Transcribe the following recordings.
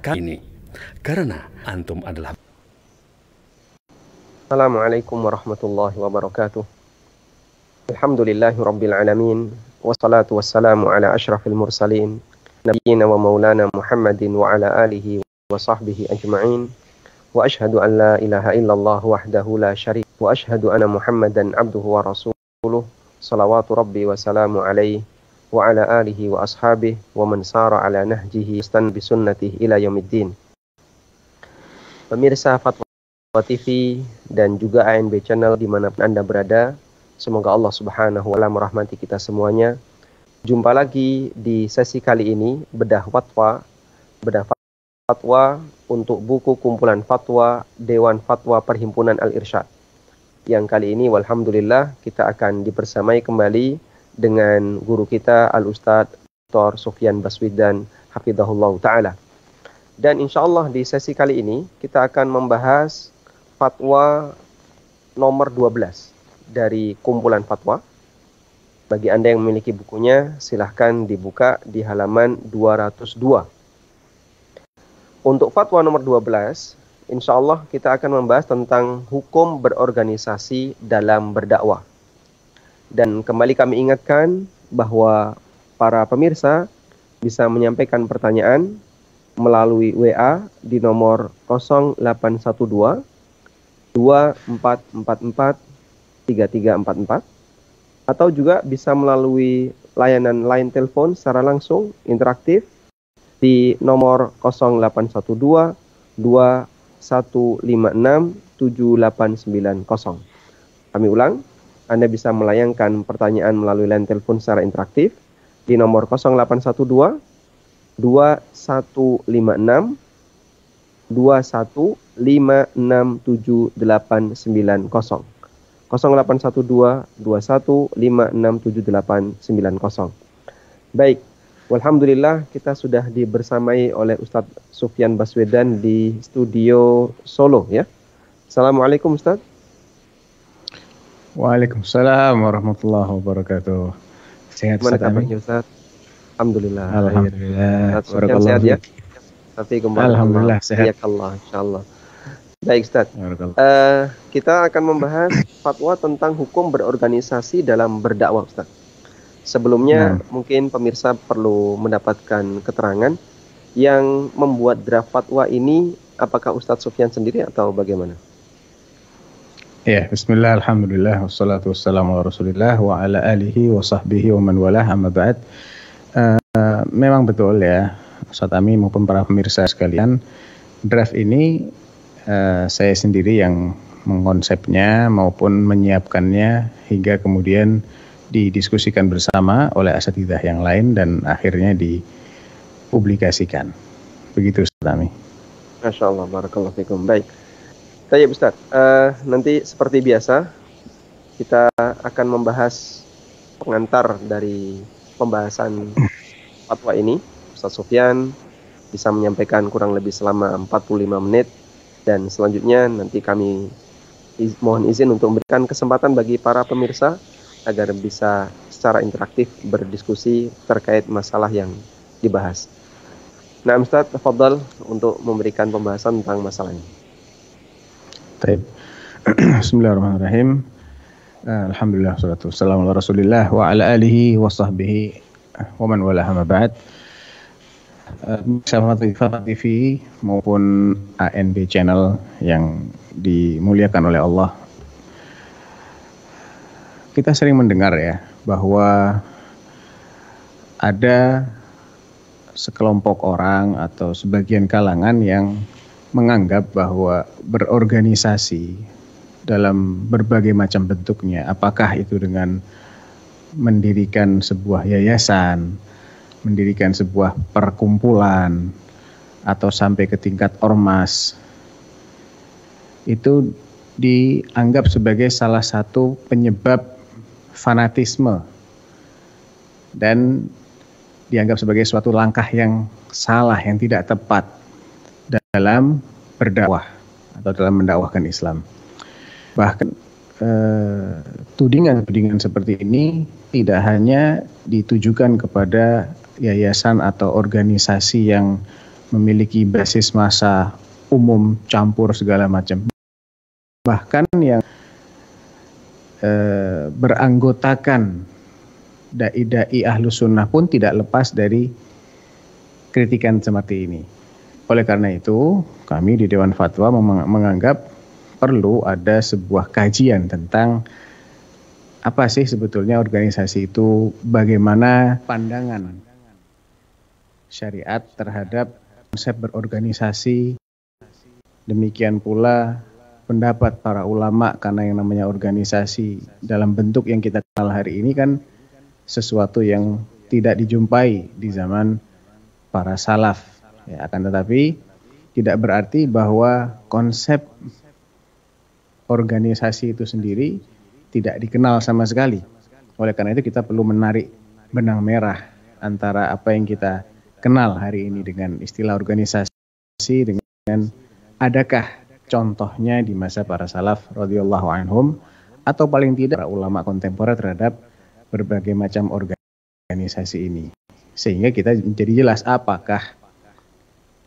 kali ini, karena antum adalah. Assalamualaikum warahmatullahi wabarakatuh. Alhamdulillahi rabbil alamin. Wassalatu wassalamu ala ashrafil mursalin Nabiyyina wa maulana Muhammadin wa ala alihi wa sahbihi ajma'in. Wa ashhadu an la ilaha illallah wahdahu la syarika wa ashhadu anna Muhammadan abduhu wa rasuluh. Salawatu rabbi wa salamu alaihi wa ala alihi wa ashabihi wa man sara ala nahjihi istan bi sunnatihi ila yaumiddin. Pemirsa Fatwa TV dan juga ANB Channel dimanapun Anda berada, semoga Allah Subhanahu wa Ta'ala merahmati kita semuanya. Jumpa lagi di sesi kali ini bedah fatwa untuk buku kumpulan fatwa Dewan Fatwa Perhimpunan Al-Irsyad. Yang kali ini walhamdulillah kita akan dibersamai kembali dengan guru kita Al-Ustadz Dr. Sufyan Baswedan hafizahullah ta'ala. Dan insyaallah di sesi kali ini kita akan membahas fatwa nomor 12 dari kumpulan fatwa. Bagi Anda yang memiliki bukunya, silahkan dibuka di halaman 202. Untuk fatwa nomor 12, insya Allah kita akan membahas tentang hukum berorganisasi dalam berdakwah. Dan kembali kami ingatkan bahwa para pemirsa bisa menyampaikan pertanyaan melalui WA di nomor 0812 2444 3344, atau juga bisa melalui layanan line telepon secara langsung interaktif di nomor 0812 2156 7890. Kami ulang, Anda bisa melayangkan pertanyaan melalui line telepon secara interaktif di nomor 0812 2156 21567890. 0812 21567890. Baik, walhamdulillah kita sudah dibersamai oleh Ustadz Sufyan Baswedan di studio Solo ya. Assalamualaikum Ustadz. Waalaikumsalam warahmatullahi wabarakatuh. Sehat Ustadz? Alhamdulillah. Alhamdulillah. Sehat ya. Tapi kembali alhamdulillah sehat. Allah, insyaallah. Baik Ustaz, kita akan membahas fatwa tentang hukum berorganisasi dalam berdakwah Ustaz. Sebelumnya mungkin pemirsa perlu mendapatkan keterangan yang membuat draft fatwa ini, apakah Ustaz Sufyan sendiri atau bagaimana? Ya, bismillah, alhamdulillah, wassalatu wassalamu ala rasulillah wa ala alihi wa sahbihi wa man walah, amma ba'd. Memang betul ya, Ustaz Ami maupun para pemirsa sekalian, draft ini saya sendiri yang mengkonsepnya maupun menyiapkannya hingga kemudian didiskusikan bersama oleh asatidzah yang lain dan akhirnya dipublikasikan. Begitu Ustaz Ami. Masya Allah, barakallahu fikum. Baik. Baik Ustaz, nanti seperti biasa kita akan membahas pengantar dari pembahasan fatwa ini. Ustaz Sufyan bisa menyampaikan kurang lebih selama 45 menit. Dan selanjutnya nanti kami mohon izin untuk memberikan kesempatan bagi para pemirsa agar bisa secara interaktif berdiskusi terkait masalah yang dibahas. Nah Ustaz, tafadhal untuk memberikan pembahasan tentang masalah ini. Baik. Bismillahirrahmanirrahim. Alhamdulillah wassalatu wassalamu ala rasulillah wa ala alihi wa sahbihi wa man walah, amma ba'd. Bersama TV maupun ANB Channel yang dimuliakan oleh Allah, kita sering mendengar ya bahwa ada sekelompok orang atau sebagian kalangan yang menganggap bahwa berorganisasi dalam berbagai macam bentuknya, apakah itu dengan mendirikan sebuah yayasan, mendirikan sebuah perkumpulan, atau sampai ke tingkat ormas, itu dianggap sebagai salah satu penyebab fanatisme dan dianggap sebagai suatu langkah yang salah, yang tidak tepat dalam berdakwah atau dalam mendakwahkan Islam. Bahkan tudingan-tudingan seperti ini tidak hanya ditujukan kepada yayasan atau organisasi yang memiliki basis massa umum, campur segala macam. Bahkan yang beranggotakan dai-dai ahlus sunnah pun tidak lepas dari kritikan seperti ini. Oleh karena itu, kami di Dewan Fatwa menganggap perlu ada sebuah kajian tentang apa sih sebetulnya organisasi itu, bagaimana pandangan syariat terhadap konsep berorganisasi, demikian pula pendapat para ulama, karena yang namanya organisasi dalam bentuk yang kita kenal hari ini kan sesuatu yang tidak dijumpai di zaman para salaf. Ya, akan tetapi tidak berarti bahwa konsep organisasi itu sendiri tidak dikenal sama sekali. Oleh karena itu kita perlu menarik benang merah antara apa yang kita kenal hari ini dengan istilah organisasi dengan adakah contohnya di masa para salaf radhiyallahu anhum, atau paling tidak para ulama kontemporer terhadap berbagai macam organisasi ini. Sehingga kita menjadi jelas apakah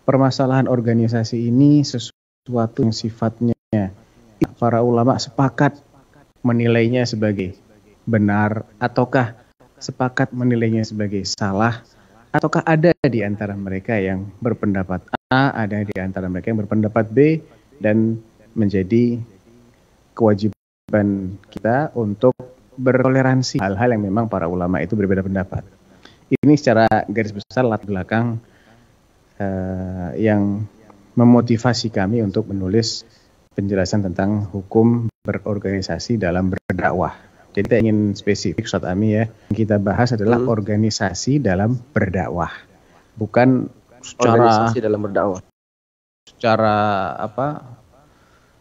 permasalahan organisasi ini sesuatu yang sifatnya para ulama sepakat menilainya sebagai benar, ataukah sepakat menilainya sebagai salah, ataukah ada di antara mereka yang berpendapat A, ada di antara mereka yang berpendapat B, dan menjadi kewajiban kita untuk bertoleransi hal-hal yang memang para ulama itu berbeda pendapat. Ini secara garis besar latar belakang yang memotivasi kami untuk menulis penjelasan tentang hukum berorganisasi dalam berdakwah. Jadi kita ingin spesifik, Ustaz Ami, ya. Yang kita bahas adalah organisasi dalam berdakwah, bukan organisasi dalam berdakwah secara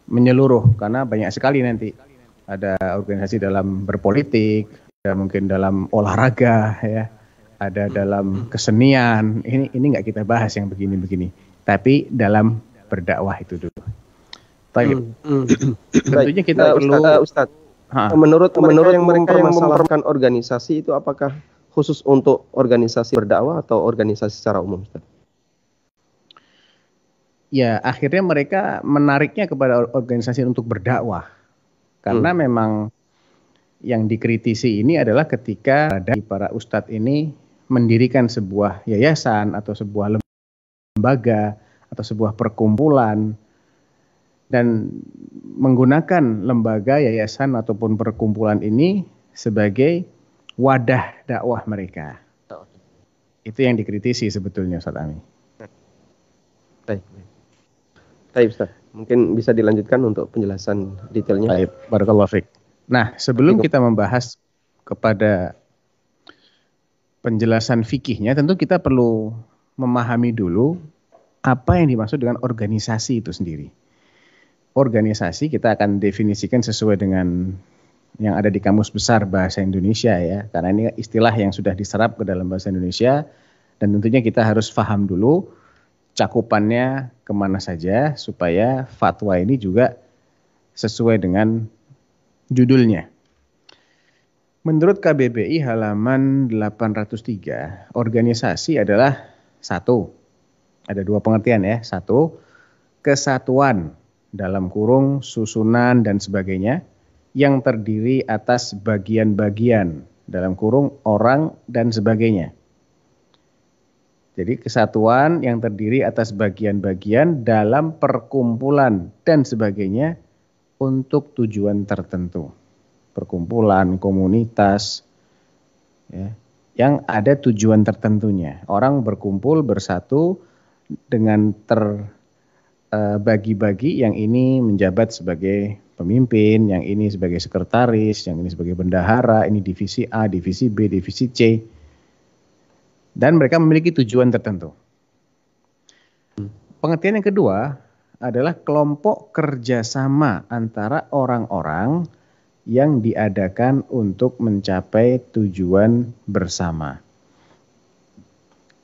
menyeluruh, karena banyak sekali nanti ada organisasi dalam berpolitik, ada mungkin dalam olahraga, ya, ada dalam kesenian. Ini nggak kita bahas yang begini-begini, tapi dalam berdakwah itu dulu. Tentunya kita perlu Ustaz. Menurut mereka yang mempermasalahkan organisasi itu, apakah khusus untuk organisasi berdakwah atau organisasi secara umum, Ustaz? Ya, akhirnya mereka menariknya kepada organisasi untuk berdakwah. Karena memang yang dikritisi ini adalah ketika para ustadz ini mendirikan sebuah yayasan atau sebuah lembaga atau sebuah perkumpulan, dan menggunakan lembaga, yayasan ataupun perkumpulan ini sebagai wadah dakwah mereka. Itu yang dikritisi sebetulnya, Ustaz Ami. Baik, Ustaz. Mungkin bisa dilanjutkan untuk penjelasan detailnya. Baik, barakallahu fiik. Nah, sebelum kita membahas kepada penjelasan fikihnya, tentu kita perlu memahami dulu apa yang dimaksud dengan organisasi itu sendiri. Organisasi kita akan definisikan sesuai dengan yang ada di Kamus Besar Bahasa Indonesia, ya, karena ini istilah yang sudah diserap ke dalam bahasa Indonesia, dan tentunya kita harus paham dulu cakupannya kemana saja supaya fatwa ini juga sesuai dengan judulnya. Menurut KBBI halaman 803, organisasi adalah satu, ada dua pengertian, ya. Satu, kesatuan dalam kurung susunan dan sebagainya yang terdiri atas bagian-bagian dalam kurung orang dan sebagainya. Jadi kesatuan yang terdiri atas bagian-bagian dalam perkumpulan dan sebagainya untuk tujuan tertentu. Perkumpulan, komunitas, ya, yang ada tujuan tertentunya. Orang berkumpul bersatu dengan terbagi-bagi, yang ini menjabat sebagai pemimpin, yang ini sebagai sekretaris, yang ini sebagai bendahara, ini divisi A, divisi B, divisi C. Dan mereka memiliki tujuan tertentu. Pengertian yang kedua adalah kelompok kerjasama antara orang-orang yang diadakan untuk mencapai tujuan bersama.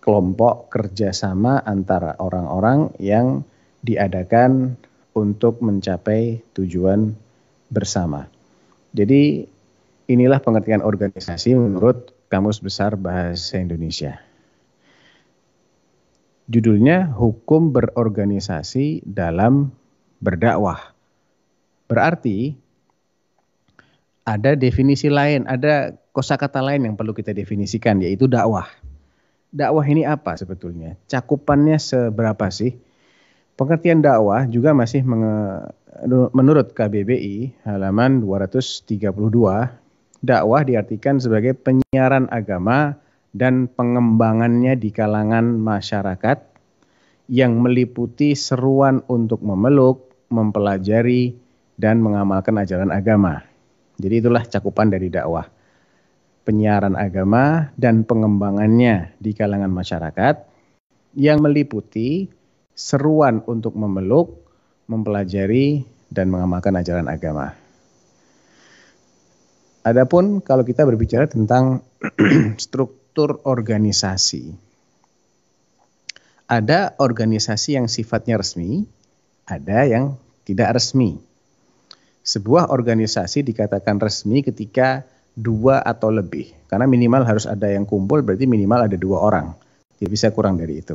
Kelompok kerjasama antara orang-orang yang diadakan untuk mencapai tujuan bersama. Jadi inilah pengertian organisasi menurut Kamus Besar Bahasa Indonesia. Judulnya Hukum Berorganisasi dalam Berdakwah. Berarti ada definisi lain, ada kosakata lain yang perlu kita definisikan, yaitu dakwah. Dakwah ini apa sebetulnya? Cakupannya seberapa sih? Pengertian dakwah juga masih menurut KBBI halaman 232, dakwah diartikan sebagai penyiaran agama dan pengembangannya di kalangan masyarakat yang meliputi seruan untuk memeluk, mempelajari, dan mengamalkan ajaran agama. Jadi itulah cakupan dari dakwah. Penyiaran agama dan pengembangannya di kalangan masyarakat yang meliputi seruan untuk memeluk, mempelajari, dan mengamalkan ajaran agama. Adapun kalau kita berbicara tentang struktur organisasi, ada organisasi yang sifatnya resmi, ada yang tidak resmi. Sebuah organisasi dikatakan resmi ketika 2 atau lebih, karena minimal harus ada yang kumpul, berarti minimal ada 2 orang, tidak bisa kurang dari itu.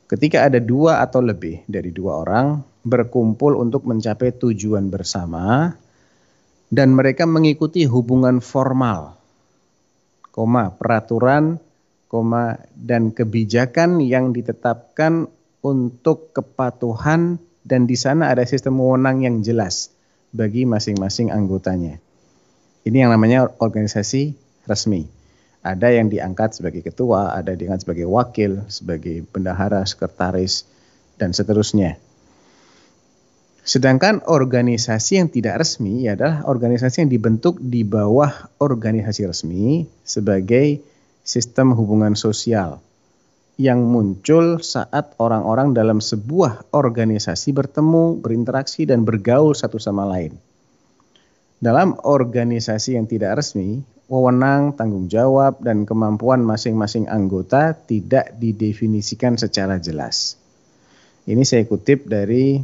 Ketika ada 2 atau lebih dari 2 orang berkumpul untuk mencapai tujuan bersama dan mereka mengikuti hubungan formal, peraturan, dan kebijakan yang ditetapkan untuk kepatuhan, dan di sana ada sistem wewenang yang jelas bagi masing-masing anggotanya. Ini yang namanya organisasi resmi. Ada yang diangkat sebagai ketua, ada yang diangkat sebagai wakil, sebagai bendahara, sekretaris, dan seterusnya. Sedangkan organisasi yang tidak resmi adalah organisasi yang dibentuk di bawah organisasi resmi sebagai sistem hubungan sosial yang muncul saat orang-orang dalam sebuah organisasi bertemu, berinteraksi, dan bergaul satu sama lain. Dalam organisasi yang tidak resmi, wewenang, tanggung jawab, dan kemampuan masing-masing anggota tidak didefinisikan secara jelas. Ini saya kutip dari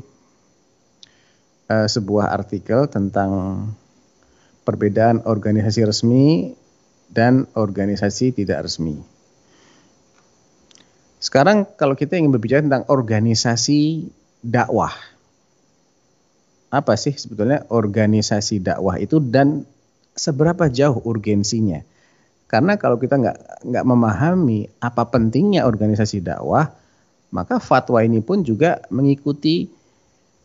sebuah artikel tentang perbedaan organisasi resmi dan organisasi tidak resmi. Sekarang kalau kita ingin berbicara tentang organisasi dakwah, apa sih sebetulnya organisasi dakwah itu dan seberapa jauh urgensinya? Karena kalau kita nggak memahami apa pentingnya organisasi dakwah, maka fatwa ini pun juga mengikuti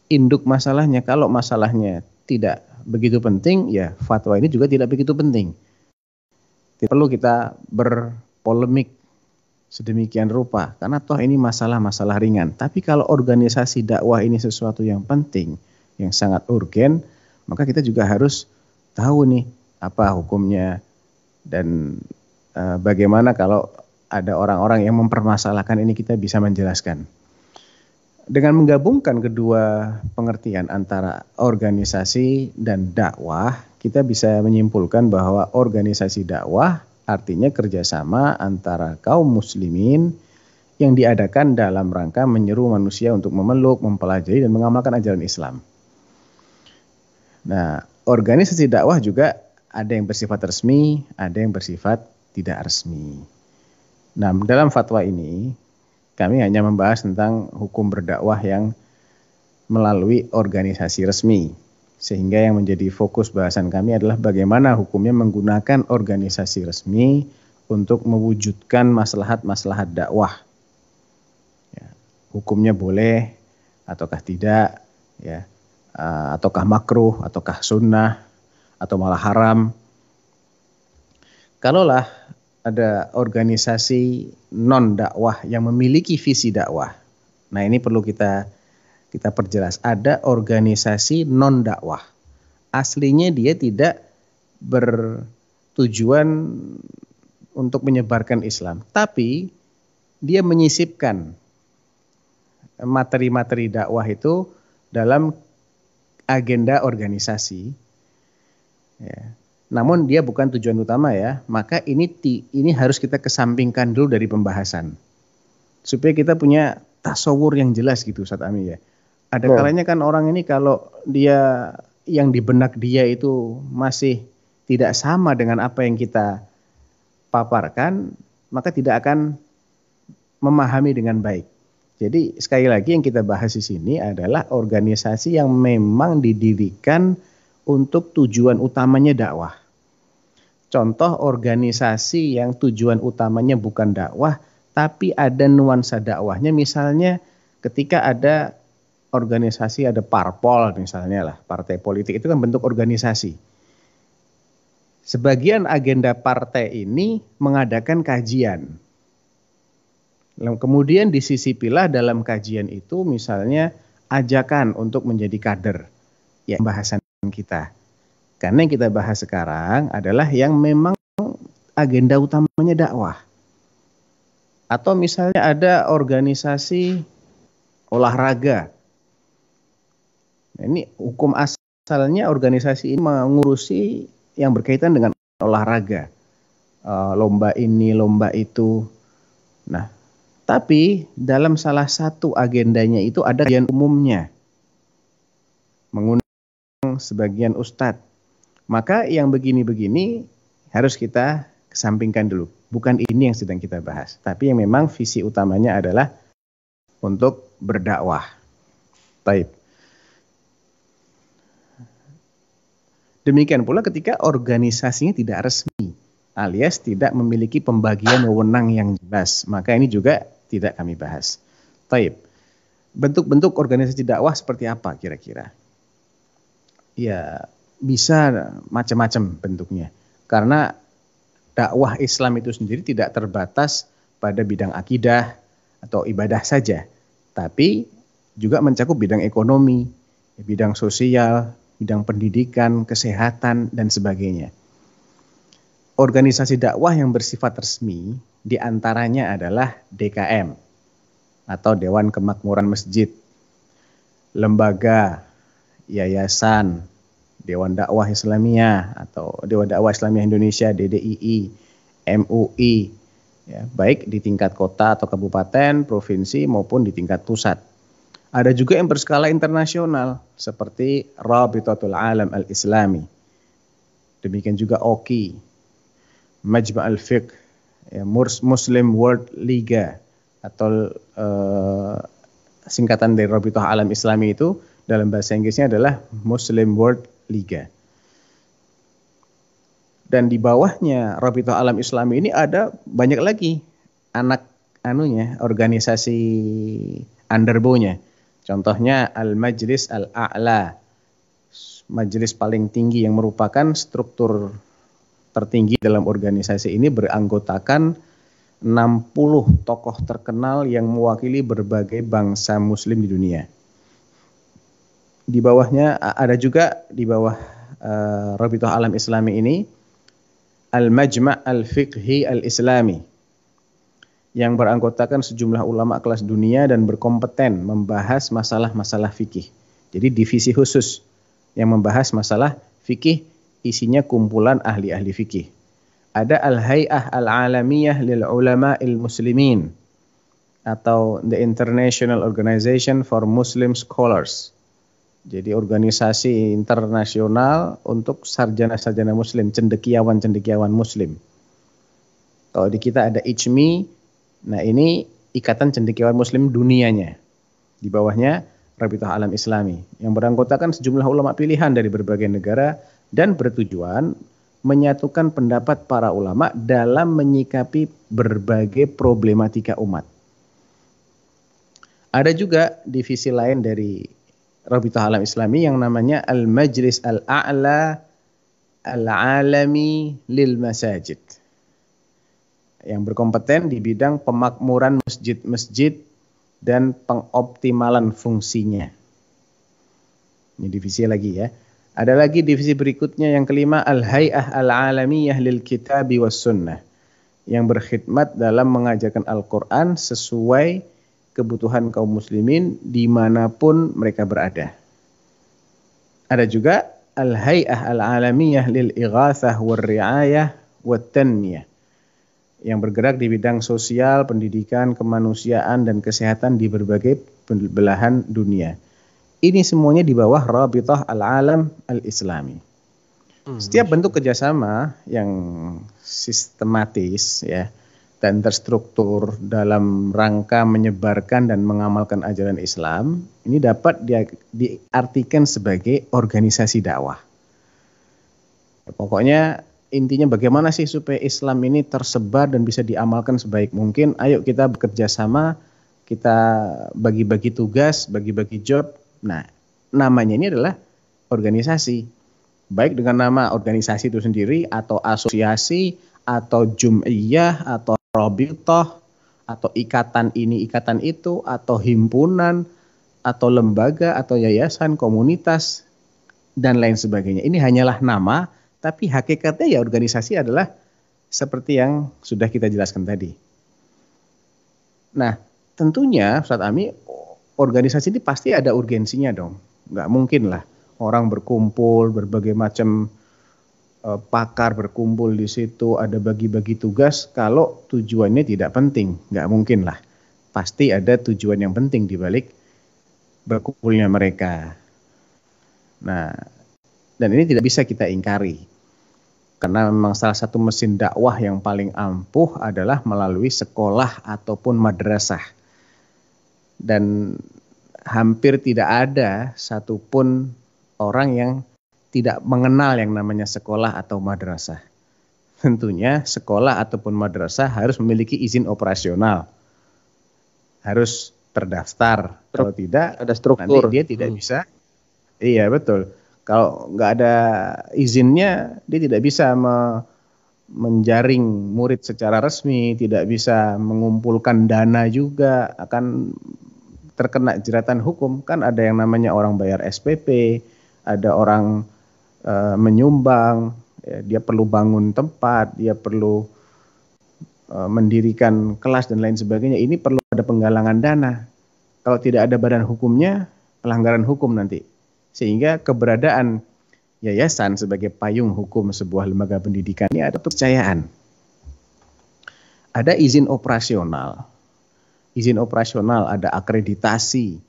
induk masalahnya. Kalau masalahnya tidak begitu penting, ya fatwa ini juga tidak begitu penting. Tidak perlu kita berpolemik sedemikian rupa, karena toh ini masalah-masalah ringan. Tapi kalau organisasi dakwah ini sesuatu yang penting, yang sangat urgen, maka kita juga harus tahu nih apa hukumnya dan bagaimana kalau ada orang-orang yang mempermasalahkan ini, kita bisa menjelaskan. Dengan menggabungkan kedua pengertian antara organisasi dan dakwah, kita bisa menyimpulkan bahwa organisasi dakwah artinya kerjasama antara kaum muslimin yang diadakan dalam rangka menyeru manusia untuk memeluk, mempelajari, dan mengamalkan ajaran Islam. Nah, organisasi dakwah juga ada yang bersifat resmi, ada yang bersifat tidak resmi. Nah, dalam fatwa ini kami hanya membahas tentang hukum berdakwah yang melalui organisasi resmi. Sehingga yang menjadi fokus bahasan kami adalah bagaimana hukumnya menggunakan organisasi resmi untuk mewujudkan maslahat-maslahat dakwah. Ya, hukumnya boleh ataukah tidak, ya, ataukah makruh, ataukah sunnah, atau malah haram. Kalaulah ada organisasi non-dakwah yang memiliki visi dakwah, nah ini perlu kita perjelas. Ada organisasi non-dakwah, aslinya dia tidak bertujuan untuk menyebarkan Islam, tapi dia menyisipkan materi-materi dakwah itu dalam agenda organisasi, ya. Namun dia bukan tujuan utama, ya. Maka ini harus kita kesampingkan dulu dari pembahasan, supaya kita punya tasawur yang jelas gitu, Ustaz Ami, ya. Ada kalanya kan orang ini kalau dia yang di benak dia itu masih tidak sama dengan apa yang kita paparkan, maka tidak akan memahami dengan baik. Jadi sekali lagi yang kita bahas di sini adalah organisasi yang memang didirikan untuk tujuan utamanya dakwah. Contoh organisasi yang tujuan utamanya bukan dakwah, tapi ada nuansa dakwahnya, misalnya ketika ada organisasi, ada parpol misalnya lah, partai politik itu kan bentuk organisasi. Sebagian agenda partai ini mengadakan kajian. Kemudian disisipilah dalam kajian itu misalnya ajakan untuk menjadi kader. Ya, pembahasan kita. Karena yang kita bahas sekarang adalah yang memang agenda utamanya dakwah. Atau misalnya ada organisasi olahraga. Nah, ini hukum asalnya organisasi ini mengurusi yang berkaitan dengan olahraga. Lomba ini, lomba itu. Nah, tapi dalam salah satu agendanya itu ada kajian umumnya. Mengundang sebagian ustadz. Maka yang begini-begini harus kita kesampingkan dulu. Bukan ini yang sedang kita bahas. Tapi yang memang visi utamanya adalah untuk berdakwah. Baik. Demikian pula ketika organisasinya tidak resmi, alias tidak memiliki pembagian wewenang yang jelas. Maka ini juga tidak kami bahas. Baik. Bentuk-bentuk organisasi dakwah seperti apa kira-kira? Ya, bisa macam-macam bentuknya. Karena dakwah Islam itu sendiri tidak terbatas pada bidang akidah atau ibadah saja, tapi juga mencakup bidang ekonomi, bidang sosial, bidang pendidikan, kesehatan, dan sebagainya. Organisasi dakwah yang bersifat resmi diantaranya adalah DKM atau Dewan Kemakmuran Masjid, lembaga, yayasan, Dewan Dakwah Islamiyah atau Dewan Dakwah Islamiyah Indonesia, DDII, MUI, ya, baik di tingkat kota atau kabupaten, provinsi maupun di tingkat pusat. Ada juga yang berskala internasional seperti Rabitatul Alam Al-Islami. Demikian juga OKI, Majma' Al-Fiqh, ya, Muslim World Liga atau singkatan dari Rabitah Alam Islami itu dalam bahasa Inggrisnya adalah Muslim World Liga. Dan di bawahnya Rabitah Alam Islami ini ada banyak lagi anak organisasi underbow-nya. Contohnya Al-Majlis Al-A'la, majelis paling tinggi yang merupakan struktur tertinggi dalam organisasi ini, beranggotakan 60 tokoh terkenal yang mewakili berbagai bangsa muslim di dunia. Di bawahnya ada juga di bawah Rabitah Alam Islami ini Al-Majma' Al-Fiqhi Al-Islami yang beranggotakan sejumlah ulama kelas dunia dan berkompeten membahas masalah-masalah fikih. Jadi divisi khusus yang membahas masalah fikih, isinya kumpulan ahli-ahli fikih. Ada Al-Hay'ah Al-Alamiyah Lil Ulama'il Muslimin atau The International Organization for Muslim Scholars. Jadi organisasi internasional untuk sarjana-sarjana muslim, cendekiawan-cendekiawan muslim. Kalau di kita ada ICMI. Nah, ini Ikatan Cendekiawan Muslim dunianya. Di bawahnya Rabitah Alam Islami yang beranggotakan sejumlah ulama pilihan dari berbagai negara dan bertujuan menyatukan pendapat para ulama dalam menyikapi berbagai problematika umat. Ada juga divisi lain dari Rabitah Alam Islami yang namanya Al-Majlis Al-A'la Al-Alami Lil Masajid, yang berkompeten di bidang pemakmuran masjid-masjid dan pengoptimalan fungsinya. Ini divisi lagi ya. Ada lagi divisi berikutnya yang kelima, Al-Hay'ah Al-Alamiyah Lil Kitabi Was Sunnah, yang berkhidmat dalam mengajarkan Al-Quran sesuai kebutuhan kaum muslimin dimanapun mereka berada. Ada juga Al-Hay'ah Al-Alamiyah Lil Ighathah Wal Ri'ayah Wat Tanmiyah, yang bergerak di bidang sosial, pendidikan, kemanusiaan, dan kesehatan di berbagai belahan dunia. Ini semuanya di bawah Rabitah Al-Alam Al-Islami. Setiap bentuk kerjasama yang sistematis ya dan terstruktur dalam rangka menyebarkan dan mengamalkan ajaran Islam, ini dapat diartikan sebagai organisasi dakwah. Pokoknya intinya bagaimana sih supaya Islam ini tersebar dan bisa diamalkan sebaik mungkin. Ayo kita bekerja sama, kita bagi-bagi tugas, bagi-bagi job. Nah, namanya ini adalah organisasi. Baik dengan nama organisasi itu sendiri, atau asosiasi, atau jum'iyah, atau rabithah, atau ikatan ini, ikatan itu, atau himpunan, atau lembaga, atau yayasan, komunitas, dan lain sebagainya. Ini hanyalah nama, tapi hakikatnya ya organisasi adalah seperti yang sudah kita jelaskan tadi. Nah, tentunya Ustadz Ami, organisasi ini pasti ada urgensinya dong. Nggak mungkin lah orang berkumpul, berbagai macam pakar berkumpul di situ, ada bagi-bagi tugas, kalau tujuannya tidak penting, nggak mungkin lah. Pasti ada tujuan yang penting di balik berkumpulnya mereka. Nah, dan ini tidak bisa kita ingkari. Karena memang salah satu mesin dakwah yang paling ampuh adalah melalui sekolah ataupun madrasah. Dan hampir tidak ada satupun orang yang tidak mengenal yang namanya sekolah atau madrasah. Tentunya sekolah ataupun madrasah harus memiliki izin operasional. Harus terdaftar. Kalau tidak, ada struktur. nanti dia tidak bisa. Iya, betul. Kalau nggak ada izinnya, dia tidak bisa menjaring murid secara resmi, tidak bisa mengumpulkan dana juga, akan terkena jeratan hukum. Kan ada yang namanya orang bayar SPP, ada orang menyumbang, ya, dia perlu bangun tempat, dia perlu mendirikan kelas dan lain sebagainya. Ini perlu ada penggalangan dana. Kalau tidak ada badan hukumnya, pelanggaran hukum nanti. Sehingga keberadaan yayasan sebagai payung hukum sebuah lembaga pendidikan ini ada kepercayaan. Ada izin operasional. Izin operasional, ada akreditasi.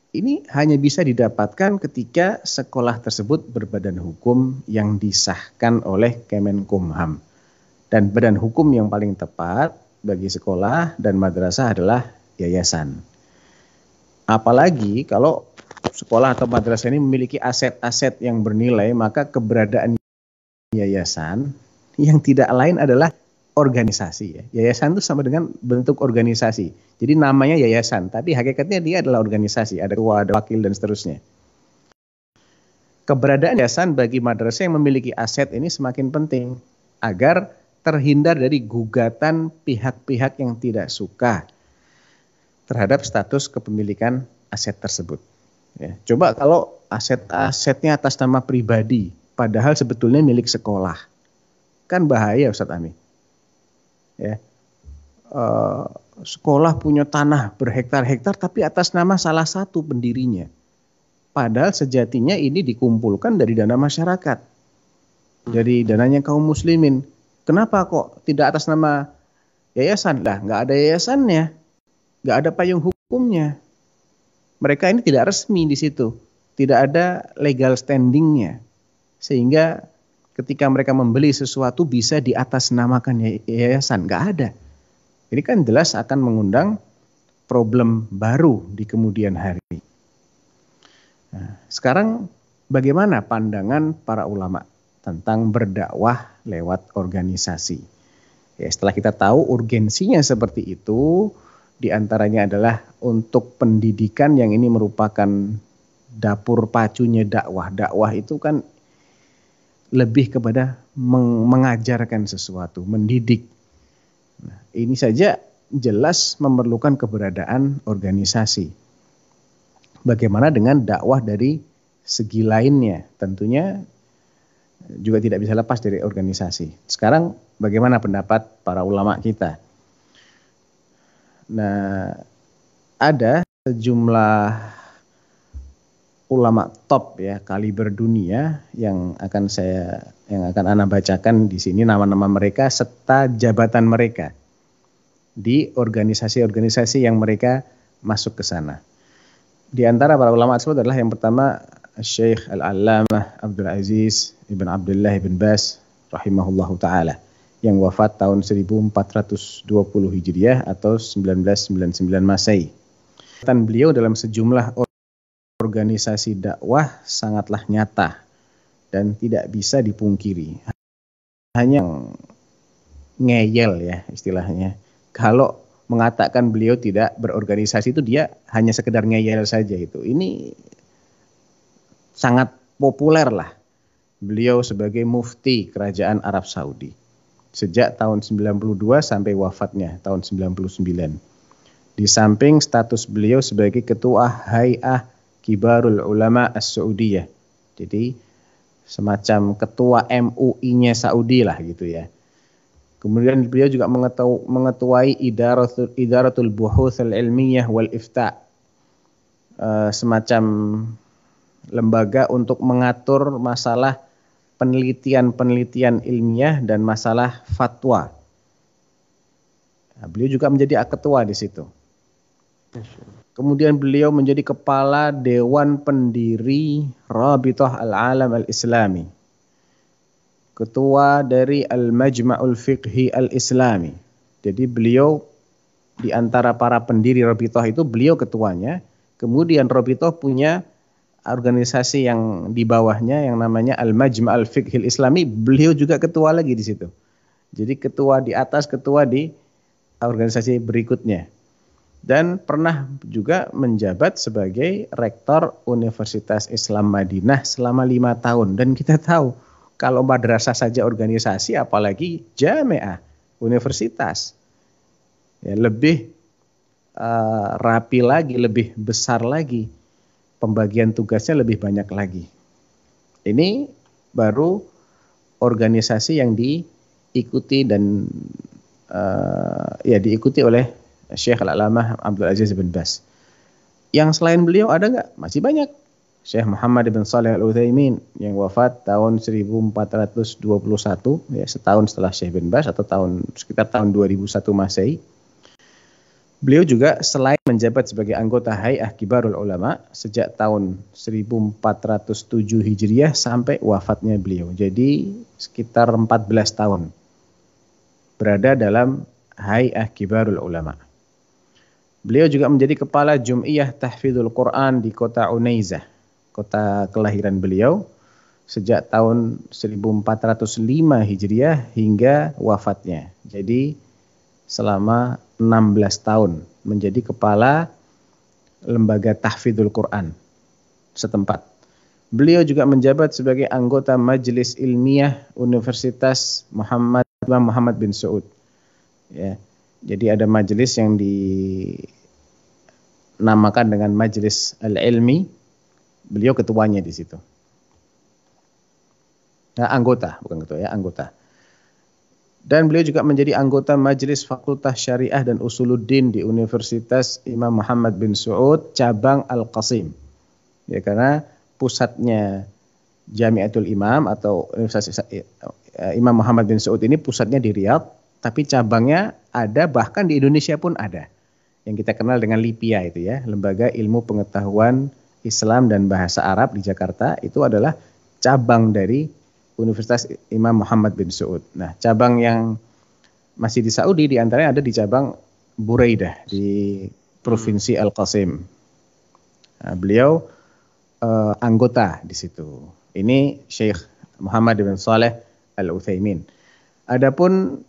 Ini hanya bisa didapatkan ketika sekolah tersebut berbadan hukum yang disahkan oleh Kemenkumham. Dan badan hukum yang paling tepat bagi sekolah dan madrasah adalah yayasan. Apalagi kalau sekolah atau madrasah ini memiliki aset-aset yang bernilai, maka keberadaan yayasan yang tidak lain adalah organisasi. Ya. Yayasan itu sama dengan bentuk organisasi. Jadi namanya yayasan, tapi hakikatnya dia adalah organisasi. Ada ketua, ada wakil, dan seterusnya. Keberadaan yayasan bagi madrasah yang memiliki aset ini semakin penting agar terhindar dari gugatan pihak-pihak yang tidak suka terhadap status kepemilikan aset tersebut. Ya. Coba kalau aset-asetnya atas nama pribadi, padahal sebetulnya milik sekolah. Kan bahaya, Ustadz Ami. Ya. Sekolah punya tanah berhektar-hektar tapi atas nama salah satu pendirinya. Padahal sejatinya ini dikumpulkan dari dana masyarakat. Dari dananya kaum muslimin. Kenapa kok tidak atas nama yayasan? Lah, nggak ada yayasannya. Nggak ada payung hukumnya. Mereka ini tidak resmi di situ. Tidak ada legal standingnya. Sehingga ketika mereka membeli sesuatu bisa diatasnamakan yayasan. Nggak ada. Ini kan jelas akan mengundang problem baru di kemudian hari. Nah, sekarang bagaimana pandangan para ulama tentang berdakwah lewat organisasi? Ya, setelah kita tahu urgensinya seperti itu, diantaranya adalah untuk pendidikan yang ini merupakan dapur pacunya dakwah. Dakwah itu kan lebih kepada mengajarkan sesuatu, mendidik. Nah, ini saja jelas memerlukan keberadaan organisasi. Bagaimana dengan dakwah dari segi lainnya? Tentunya juga tidak bisa lepas dari organisasi. Sekarang bagaimana pendapat para ulama kita? Nah, ada sejumlah ulama top ya, kaliber dunia yang akan Ana bacakan di sini nama-nama mereka serta jabatan mereka di organisasi-organisasi yang mereka masuk ke sana. Di antara para ulama tersebut adalah yang pertama Syekh Al-Allamah Abdul Aziz Ibn Abdullah Ibn Baz rahimahullahu taala. yang wafat tahun 1420 Hijriah atau 1999 Masehi. Peran beliau dalam sejumlah organisasi dakwah sangatlah nyata dan tidak bisa dipungkiri. Hanya ngeyel ya istilahnya. Kalau mengatakan beliau tidak berorganisasi itu dia hanya sekedar ngeyel saja itu. Ini sangat populer lah beliau sebagai mufti kerajaan Arab Saudi sejak tahun 92 sampai wafatnya tahun 99. Di samping status beliau sebagai ketua Hay'ah Kibarul Ulama As-Saudiyah. Jadi semacam ketua MUI-nya Saudi lah gitu ya. Kemudian beliau juga mengetuai Idaratul Buhuth Al-Ilmiyah wal Ifta', semacam lembaga untuk mengatur masalah penelitian ilmiah dan masalah fatwa. Nah, beliau juga menjadi ketua di situ. Kemudian beliau menjadi kepala Dewan Pendiri Rabithah Al-Alam Al-Islami, ketua dari Al-Majma'ul Fiqhi Al-Islami. Jadi beliau di antara para pendiri Rabithah itu beliau ketuanya. Kemudian Rabithah punya organisasi yang di bawahnya yang namanya Al-Majma'ul Fiqhi Al-Islami, beliau juga ketua lagi di situ. Jadi ketua di atas, ketua di organisasi berikutnya. Dan pernah juga menjabat sebagai rektor Universitas Islam Madinah selama 5 tahun. Dan kita tahu kalau madrasah saja organisasi, apalagi jamiah, universitas, ya lebih rapi lagi, lebih besar lagi, pembagian tugasnya lebih banyak lagi. Ini baru organisasi yang diikuti dan diikuti oleh Syekh Al-Alamah Abdul Aziz bin Baz. Yang selain beliau ada nggak? Masih banyak. Syekh Muhammad bin Shalih Al-Utsaimin yang wafat tahun 1421, ya setahun setelah Syekh bin Baz atau sekitar tahun 2001 Masehi. Beliau juga selain menjabat sebagai anggota Hay'ah Kibarul Ulama sejak tahun 1407 Hijriah sampai wafatnya beliau. Jadi sekitar 14 tahun berada dalam Hay'ah Kibarul Ulama. Beliau juga menjadi kepala Jum'iyah Tahfidzul Quran di kota Unaizah, kota kelahiran beliau, sejak tahun 1405 Hijriah hingga wafatnya. Jadi selama 16 tahun menjadi kepala lembaga Tahfidzul Quran setempat. Beliau juga menjabat sebagai anggota Majelis Ilmiah Universitas Imam Muhammad bin Saud. Ya. Jadi ada majelis yang dinamakan dengan Majelis Al-Ilmi, beliau ketuanya di situ. Nah, anggota, bukan ketua ya, anggota. Dan beliau juga menjadi anggota Majelis Fakultas Syariah dan Usuluddin di Universitas Imam Muhammad bin Saud cabang Al-Qasim. Ya, karena pusatnya Jamiatul Imam atau Universitas Imam Muhammad bin Saud ini pusatnya di Riyadh, tapi cabangnya ada, bahkan di Indonesia pun ada. Yang kita kenal dengan LIPIA itu ya, Lembaga Ilmu Pengetahuan Islam dan Bahasa Arab di Jakarta, itu adalah cabang dari Universitas Imam Muhammad bin Saud. Nah, cabang yang masih di Saudi diantaranya ada di cabang Buraidah di Provinsi Al-Qasim. Nah, beliau anggota di situ. Ini Syekh Muhammad bin Shalih Al-Utsaimin. Adapun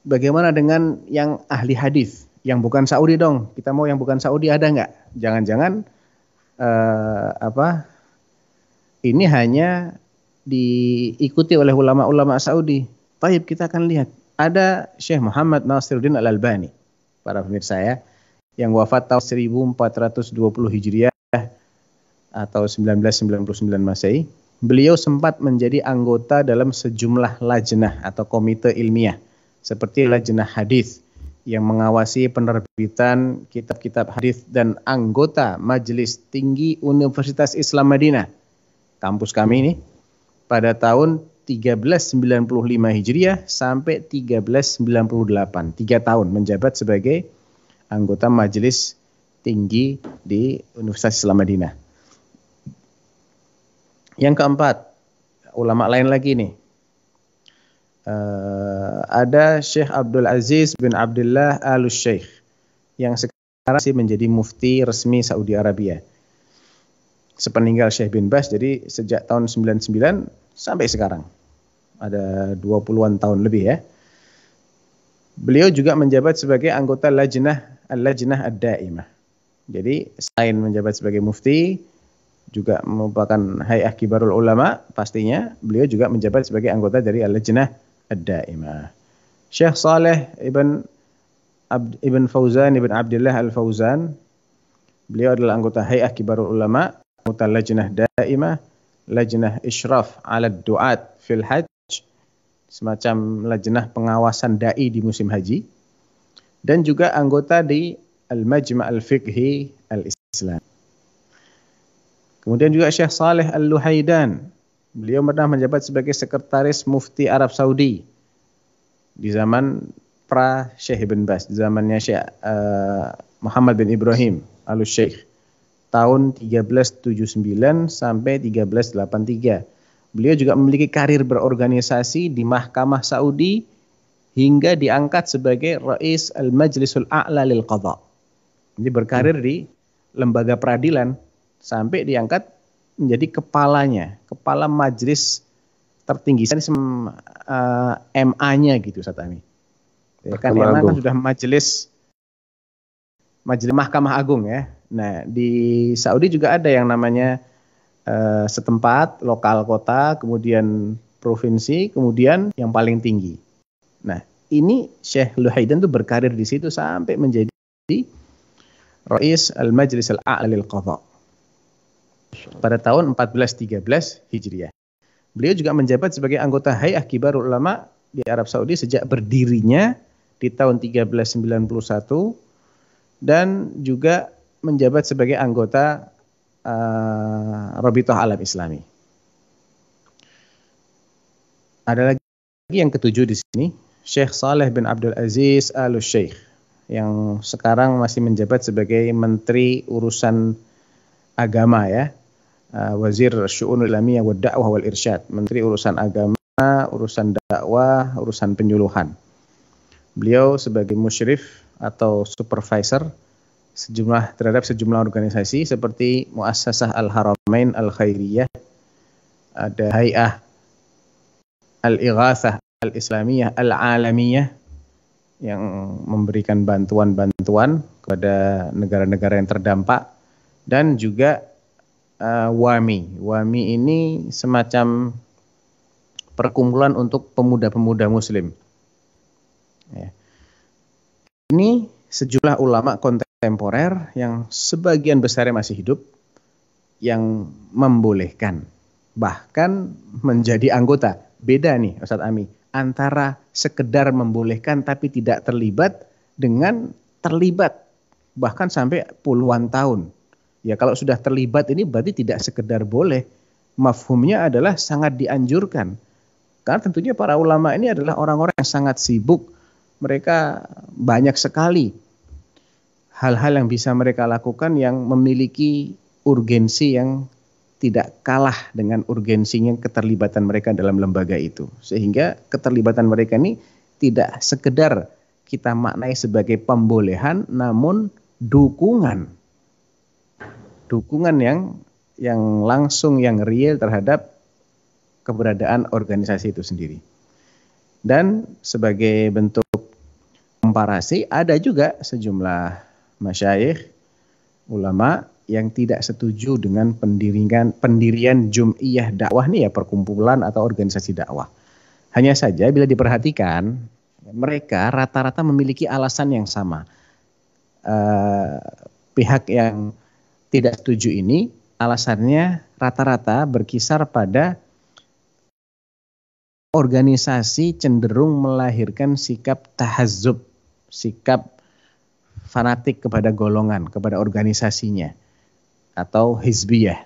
bagaimana dengan yang ahli hadis, yang bukan Saudi dong? Kita mau yang bukan Saudi ada nggak? Jangan-jangan ini hanya diikuti oleh ulama-ulama Saudi. Baik, kita akan lihat. Ada Syekh Muhammad Nasiruddin Al-Albani, para pemirsa ya, yang wafat tahun 1420 Hijriah atau 1999 Masehi. Beliau sempat menjadi anggota dalam sejumlah lajnah atau komite ilmiah, seperti lajnah hadis yang mengawasi penerbitan kitab-kitab hadis dan anggota Majelis Tinggi Universitas Islam Madinah, kampus kami ini, pada tahun 1395 Hijriah sampai 1398, 3 tahun menjabat sebagai anggota Majelis Tinggi di Universitas Islam Madinah. Yang keempat, ulama lain lagi nih. ada Syekh Abdul Aziz bin Abdullah Al-Syekh yang sekarang masih menjadi mufti resmi Saudi Arabia. Sepeninggal Syekh bin Baz, jadi sejak tahun 99 sampai sekarang. Ada 20-an tahun lebih ya. Beliau juga menjabat sebagai anggota Lajnah Ad-Daimah. Jadi selain menjabat sebagai mufti, juga merupakan Hay'ah Kibarul Ulama, pastinya beliau juga menjabat sebagai anggota dari Al-Lajnah Ad-Daimah. Syekh Saleh Ibn Fauzan Ibn Abdullah Al-Fauzan, beliau adalah anggota Hay'ah Kibarul Ulama, anggota Lajnah Daimah, Lajnah Isyraf 'ala Du'at fil Hajj, semacam lajnah pengawasan dai di musim haji, dan juga anggota di Al-Majma' Al-Fiqhi Al-Islam. Kemudian juga Syekh Saleh Al-Luhaidan, beliau pernah menjabat sebagai sekretaris Mufti Arab Saudi di zaman pra Syekh Ibn Baz, di zamannya Syekh Muhammad bin Ibrahim Al-Syekh, tahun 1379 sampai 1383. Beliau juga memiliki karir berorganisasi di Mahkamah Saudi hingga diangkat sebagai Rais Al-Majlisul A'la lil Qadha. Jadi berkarir di lembaga peradilan sampai diangkat menjadi kepala majelis tertinggi. MA-nya gitu Ustaz Ami. Ya, kan MA kan sudah majelis Mahkamah Agung ya. Nah, di Saudi juga ada yang namanya setempat, lokal kota, kemudian provinsi, kemudian yang paling tinggi. Nah, ini Syekh Luhaidan tuh berkarir di situ sampai menjadi Rais Al-Majlis Al-A'la lil Qadha pada tahun 1413 Hijriah. Beliau juga menjabat sebagai anggota Hay'ah Kibarul Ulama di Arab Saudi sejak berdirinya di tahun 1391 dan juga menjabat sebagai anggota Rabithah Alam Islami. Ada lagi yang ketujuh di sini, Syekh Saleh bin Abdul Aziz Al-Syekh, yang sekarang masih menjabat sebagai Menteri Urusan Agama ya, Wazir Syu'unul Islamiyah wa Da'wah wal Irsyad, Menteri Urusan Agama, urusan dakwah, urusan penyuluhan. Beliau sebagai musyrif atau supervisor terhadap sejumlah organisasi seperti Muassasah Al-Haramain Al-Khairiyah, ada Hay'ah Al-Ighathah Al-Islamiyah Al-Alamiyah yang memberikan bantuan-bantuan kepada negara-negara yang terdampak, dan juga WAMI. WAMI ini semacam perkumpulan untuk pemuda-pemuda muslim. Ya. Ini sejumlah ulama kontemporer yang sebagian besarnya masih hidup yang membolehkan, bahkan menjadi anggota. Beda nih Ustadz Ami, antara sekedar membolehkan tapi tidak terlibat dengan terlibat bahkan sampai puluhan tahun. Ya kalau sudah terlibat ini berarti tidak sekedar boleh, mafhumnya adalah sangat dianjurkan. Karena tentunya para ulama ini adalah orang-orang yang sangat sibuk. Mereka banyak sekali hal-hal yang bisa mereka lakukan yang memiliki urgensi yang tidak kalah dengan urgensinya keterlibatan mereka dalam lembaga itu. Sehingga keterlibatan mereka ini tidak sekedar kita maknai sebagai pembolehan, namun dukungan yang langsung, yang real terhadap keberadaan organisasi itu sendiri. Dan sebagai bentuk komparasi, ada juga sejumlah masyayikh, ulama yang tidak setuju dengan pendirian Jum'iyah dakwah nih ya, perkumpulan atau organisasi dakwah. Hanya saja bila diperhatikan, mereka rata-rata memiliki alasan yang sama. Pihak yang tidak setuju ini alasannya rata-rata berkisar pada organisasi cenderung melahirkan sikap tahazzub, sikap fanatik kepada golongan, kepada organisasinya, atau hizbiyah.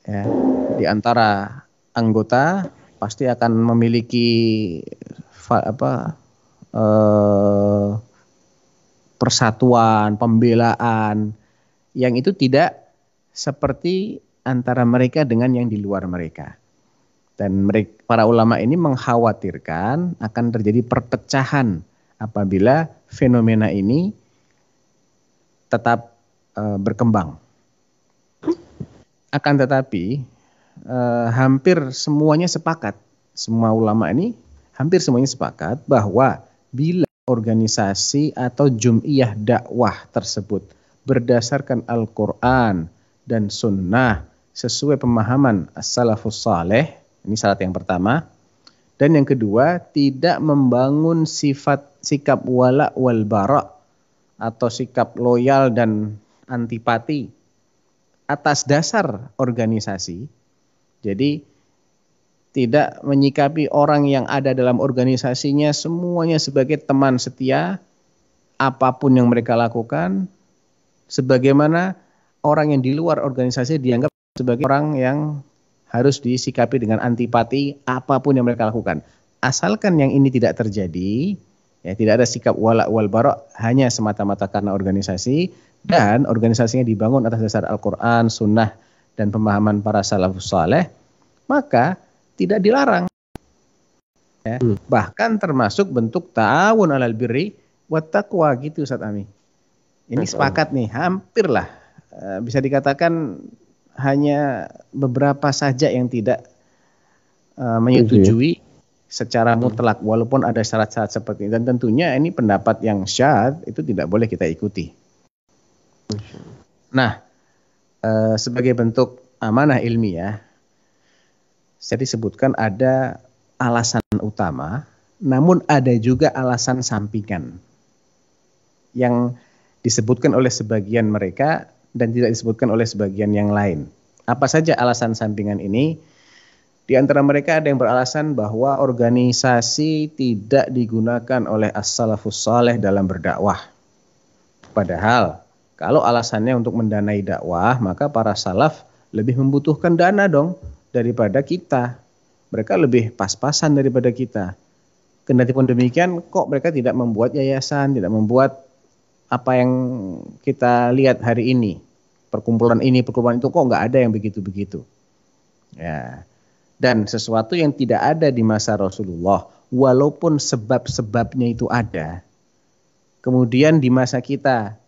Ya, di antara anggota pasti akan memiliki persatuan, pembelaan yang itu tidak seperti antara mereka dengan yang di luar mereka. Dan mereka, para ulama ini mengkhawatirkan akan terjadi perpecahan apabila fenomena ini tetap berkembang. Akan tetapi hampir semuanya sepakat, semua ulama ini hampir semuanya sepakat bahwa bila organisasi atau jum'iyah dakwah tersebut berdasarkan Al-Quran dan Sunnah sesuai pemahaman as-salafus saleh, ini syarat yang pertama. Dan yang kedua, tidak membangun sikap wala wal bara atau sikap loyal dan antipati atas dasar organisasi. Jadi tidak menyikapi orang yang ada dalam organisasinya semuanya sebagai teman setia, apapun yang mereka lakukan, sebagaimana orang yang di luar organisasi dianggap sebagai orang yang harus disikapi dengan antipati apapun yang mereka lakukan. Asalkan yang ini tidak terjadi, ya, tidak ada sikap wala wal bara hanya semata-mata karena organisasi, dan organisasinya dibangun atas dasar Al-Quran, Sunnah, dan pemahaman para salafus saleh, maka tidak dilarang. Ya. Bahkan termasuk bentuk ta'awun alal birri wat taqwa gitu Ustaz Ami. Ini sepakat nih, hampir lah. Bisa dikatakan hanya beberapa saja yang tidak menyetujui secara mutlak, walaupun ada syarat-syarat seperti ini. Dan tentunya ini pendapat yang syadz itu tidak boleh kita ikuti. Nah, sebagai bentuk amanah ilmiah, saya disebutkan ada alasan utama, namun ada juga alasan sampingan yang disebutkan oleh sebagian mereka dan tidak disebutkan oleh sebagian yang lain. Apa saja alasan sampingan ini? Di antara mereka ada yang beralasan bahwa organisasi tidak digunakan oleh as-salafus saleh dalam berdakwah. Padahal kalau alasannya untuk mendanai dakwah, maka para salaf lebih membutuhkan dana dong daripada kita. Mereka lebih pas-pasan daripada kita. Kendatipun demikian, kok mereka tidak membuat yayasan, tidak membuat apa yang kita lihat hari ini. Perkumpulan ini, perkumpulan itu, kok nggak ada yang begitu-begitu. Ya. Dan sesuatu yang tidak ada di masa Rasulullah, walaupun sebab-sebabnya itu ada, kemudian di masa kita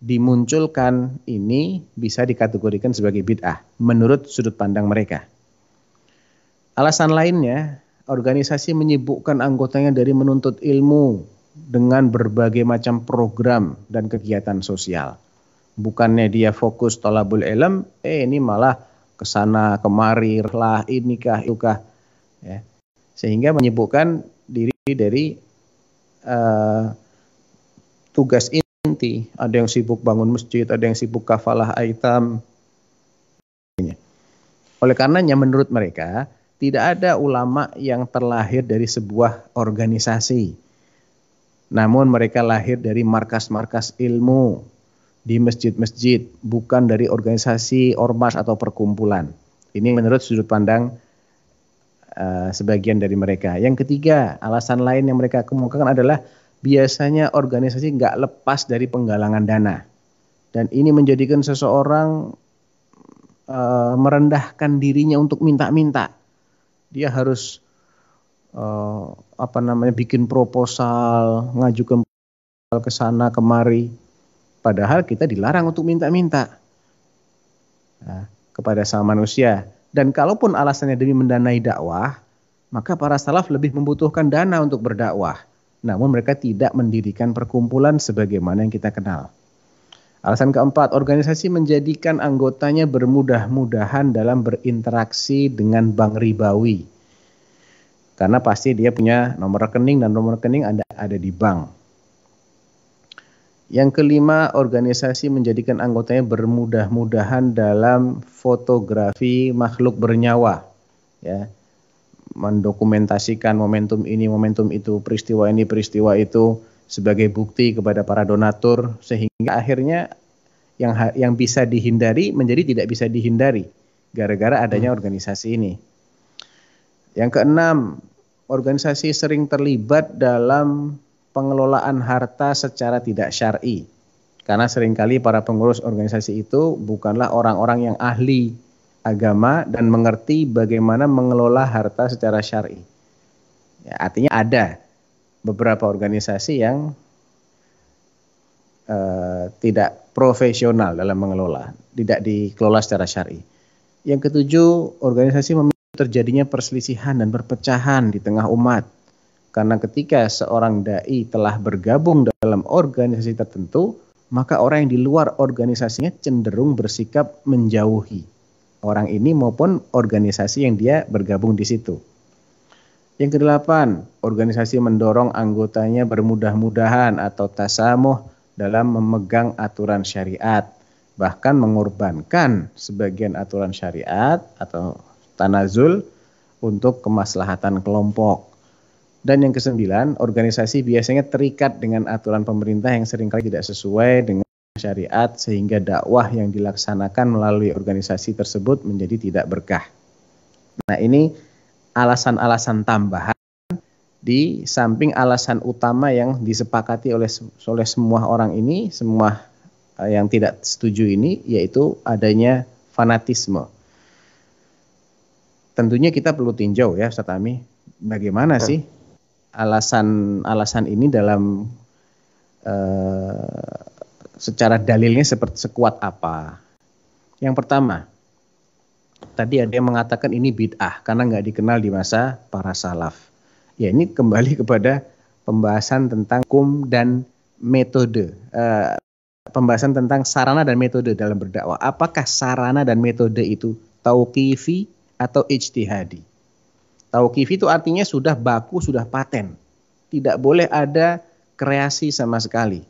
dimunculkan, ini bisa dikategorikan sebagai bid'ah menurut sudut pandang mereka. Alasan lainnya, organisasi menyibukkan anggotanya dari menuntut ilmu dengan berbagai macam program dan kegiatan sosial. Bukannya dia fokus thalabul ilm, ini malah kesana kemari lah, inikah itukah, ya. Sehingga menyibukkan diri dari tugas inti. Ada yang sibuk bangun masjid, ada yang sibuk kafalah aitam. Oleh karenanya menurut mereka tidak ada ulama yang terlahir dari sebuah organisasi. Namun mereka lahir dari markas-markas ilmu di masjid-masjid, bukan dari organisasi, ormas atau perkumpulan. Ini menurut sudut pandang sebagian dari mereka. Yang ketiga, alasan lain yang mereka kemukakan adalah biasanya organisasi nggak lepas dari penggalangan dana. Dan ini menjadikan seseorang merendahkan dirinya untuk minta-minta. Dia harus bikin proposal, ngajukan ke sana kemari. Padahal kita dilarang untuk minta-minta kepada sama manusia. Dan kalaupun alasannya demi mendanai dakwah, maka para salaf lebih membutuhkan dana untuk berdakwah. Namun mereka tidak mendirikan perkumpulan sebagaimana yang kita kenal. Alasan keempat, organisasi menjadikan anggotanya bermudah-mudahan dalam berinteraksi dengan bank ribawi. Karena pasti dia punya nomor rekening dan nomor rekening ada di bank. Yang kelima, organisasi menjadikan anggotanya bermudah-mudahan dalam fotografi makhluk bernyawa, ya, mendokumentasikan momentum ini, momentum itu, peristiwa ini, peristiwa itu sebagai bukti kepada para donatur, sehingga akhirnya yang bisa dihindari menjadi tidak bisa dihindari gara-gara adanya organisasi ini. Yang keenam, organisasi sering terlibat dalam pengelolaan harta secara tidak syar'i. Karena seringkali para pengurus organisasi itu bukanlah orang-orang yang ahli agama dan mengerti bagaimana mengelola harta secara syar'i. Ya, artinya ada beberapa organisasi yang tidak profesional dalam mengelola, tidak dikelola secara syar'i. Yang ketujuh, organisasi memicu terjadinya perselisihan dan perpecahan di tengah umat. Karena ketika seorang dai telah bergabung dalam organisasi tertentu, maka orang yang di luar organisasinya cenderung bersikap menjauhi orang ini maupun organisasi yang dia bergabung di situ. Yang kedelapan, organisasi mendorong anggotanya bermudah-mudahan atau tasamuh dalam memegang aturan syariat, bahkan mengorbankan sebagian aturan syariat atau tanazul untuk kemaslahatan kelompok. Dan yang kesembilan, organisasi biasanya terikat dengan aturan pemerintah yang seringkali tidak sesuai dengan syariat sehingga dakwah yang dilaksanakan melalui organisasi tersebut menjadi tidak berkah. Nah, ini alasan-alasan tambahan di samping alasan utama yang disepakati oleh semua orang ini, semua yang tidak setuju ini, yaitu adanya fanatisme. Tentunya kita perlu tinjau ya Ustaz Ami, bagaimana sih alasan ini dalam secara dalilnya sekuat apa. Yang pertama, tadi ada yang mengatakan ini bid'ah karena nggak dikenal di masa para salaf. Ya, ini kembali kepada pembahasan tentang hukum dan metode, pembahasan tentang sarana dan metode dalam berdakwah. Apakah sarana dan metode itu tauqifi atau ijtihadi? Tauqifi itu artinya sudah baku, sudah paten. Tidak boleh ada kreasi sama sekali.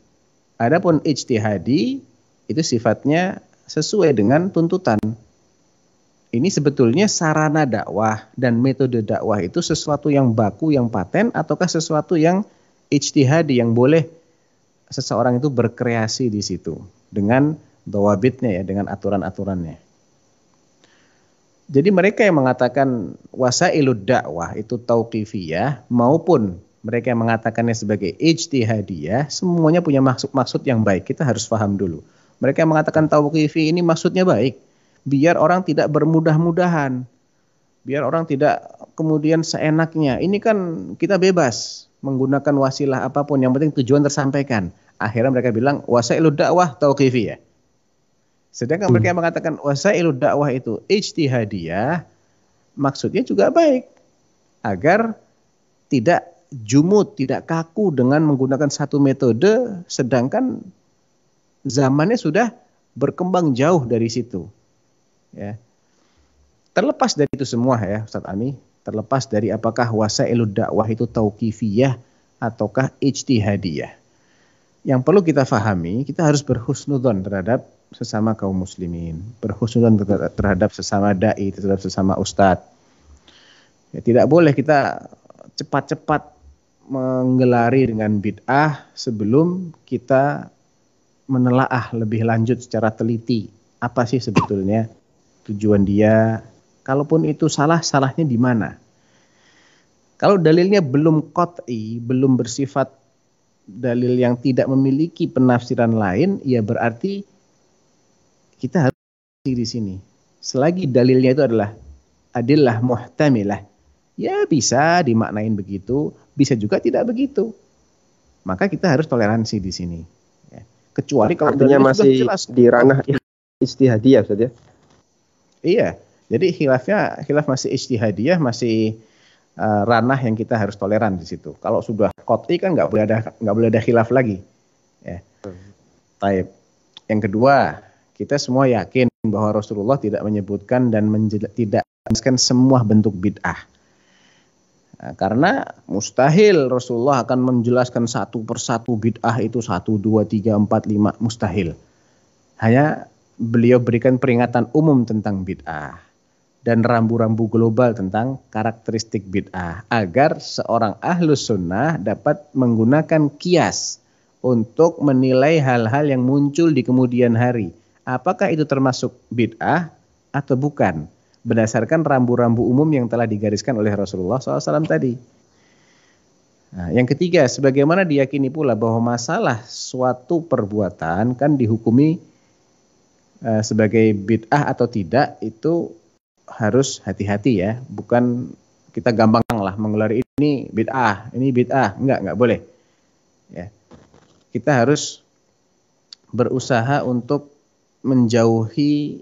Adapun ijtihadi itu sifatnya sesuai dengan tuntutan. Ini sebetulnya sarana dakwah dan metode dakwah itu sesuatu yang baku, yang paten, ataukah sesuatu yang ijtihadi yang boleh seseorang itu berkreasi di situ dengan dawabitnya ya, dengan aturan-aturannya. Jadi mereka yang mengatakan wasailud dakwah itu tauqifiyah maupun mereka yang mengatakannya sebagai ijtihadiyah, semuanya punya maksud yang baik. Kita harus paham dulu. Mereka yang mengatakan tauqifi ini maksudnya baik, biar orang tidak bermudah-mudahan, biar orang tidak kemudian seenaknya. Ini kan kita bebas menggunakan wasilah apapun, yang penting tujuan tersampaikan. Akhirnya mereka bilang wasailud dakwah tauqifiyah. Sedangkan mereka yang mengatakan wasailud dakwah itu ijtihadiyah, maksudnya juga baik, agar tidak jumud, tidak kaku dengan menggunakan satu metode, sedangkan zamannya sudah berkembang jauh dari situ. Ya. Terlepas dari itu semua ya Ustaz Ami, terlepas dari apakah wasailud dakwah itu tauqifiyah ataukah ijtihadiyah, yang perlu kita fahami, kita harus berhusnudzon terhadap sesama kaum muslimin, berhusnudzon terhadap sesama dai, terhadap sesama ustadz. Ya, tidak boleh kita cepat-cepat menggelari dengan bid'ah sebelum kita menelaah lebih lanjut secara teliti apa sih sebetulnya tujuan dia. Kalaupun itu salah, salahnya di mana? Kalau dalilnya belum qat'i, belum bersifat dalil yang tidak memiliki penafsiran lain, ya berarti kita harus di sini. Selagi dalilnya itu adalah adillah muhtamilah, ya bisa dimaknain begitu, bisa juga tidak begitu. Maka kita harus toleransi di sini. Ya. Kecuali kalau artinya masih jelas di ranah ijtihadiyah, Ustaz ya. Iya, jadi khilaf masih ijtihadiyah, masih ranah yang kita harus toleran di situ. Kalau sudah qat'i kan nggak boleh ada khilaf lagi. Ya. Taib. Yang kedua, kita semua yakin bahwa Rasulullah tidak menyebutkan dan tidak menjelaskan semua bentuk bid'ah. Nah, karena mustahil Rasulullah akan menjelaskan satu persatu bid'ah itu 1, 2, 3, 4, 5, mustahil. Hanya beliau berikan peringatan umum tentang bid'ah dan rambu-rambu global tentang karakteristik bid'ah agar seorang ahlus sunnah dapat menggunakan kias untuk menilai hal-hal yang muncul di kemudian hari. Apakah itu termasuk bid'ah atau bukan? Berdasarkan rambu-rambu umum yang telah digariskan oleh Rasulullah SAW tadi. Nah, yang ketiga, sebagaimana diyakini pula bahwa masalah suatu perbuatan kan dihukumi sebagai bid'ah atau tidak, itu harus hati-hati ya, bukan kita gampang lah mengelar ini bid'ah, enggak boleh. Ya. Kita harus berusaha untuk menjauhi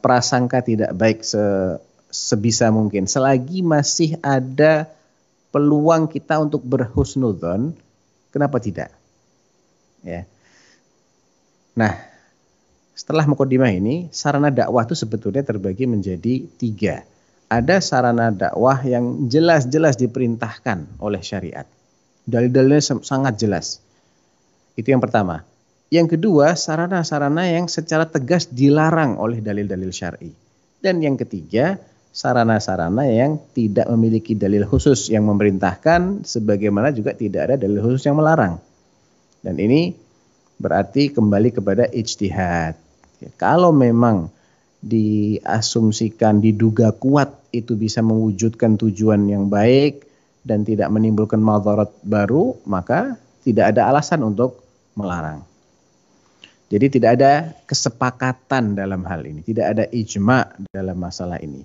prasangka tidak baik sebisa mungkin. Selagi masih ada peluang kita untuk berhusnudzon, kenapa tidak? Ya. Nah, setelah mukadimah ini, sarana dakwah itu sebetulnya terbagi menjadi 3. Ada sarana dakwah yang jelas-jelas diperintahkan oleh syariat. Dalil-dalilnya sangat jelas. Itu yang pertama. Yang kedua, sarana-sarana yang secara tegas dilarang oleh dalil-dalil syar'i. Dan yang ketiga, sarana-sarana yang tidak memiliki dalil khusus yang memerintahkan, sebagaimana juga tidak ada dalil khusus yang melarang. Dan ini berarti kembali kepada ijtihad. Ya, kalau memang diasumsikan, diduga kuat itu bisa mewujudkan tujuan yang baik dan tidak menimbulkan madharat baru, maka tidak ada alasan untuk melarang. Jadi tidak ada kesepakatan dalam hal ini, tidak ada ijma dalam masalah ini.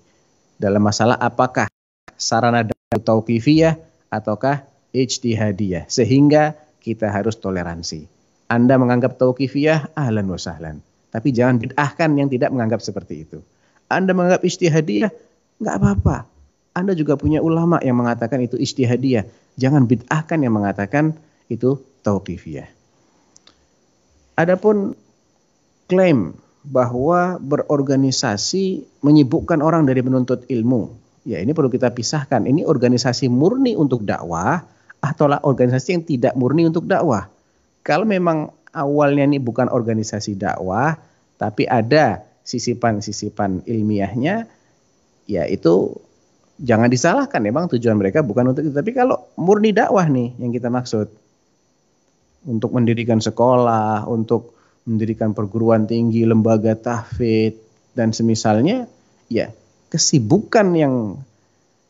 Dalam masalah apakah sarana dakwah tauqifiyah ataukah ijtihadiyah, sehingga kita harus toleransi. Anda menganggap tauqifiyah, ahlan wa sahlan. Tapi jangan bid'ahkan yang tidak menganggap seperti itu. Anda menganggap ijtihadiyah, nggak apa-apa. Anda juga punya ulama yang mengatakan itu ijtihadiyah. Jangan bid'ahkan yang mengatakan itu tauqifiyah. Adapun klaim bahwa berorganisasi menyibukkan orang dari menuntut ilmu, ya ini perlu kita pisahkan. Ini organisasi murni untuk dakwah ataulah organisasi yang tidak murni untuk dakwah. Kalau memang awalnya ini bukan organisasi dakwah, tapi ada sisipan-sisipan ilmiahnya, ya itu jangan disalahkan. Memang tujuan mereka bukan untuk itu. Tapi kalau murni dakwah nih yang kita maksud, untuk mendirikan sekolah, untuk mendirikan perguruan tinggi, lembaga tahfidz, dan semisalnya, ya kesibukan yang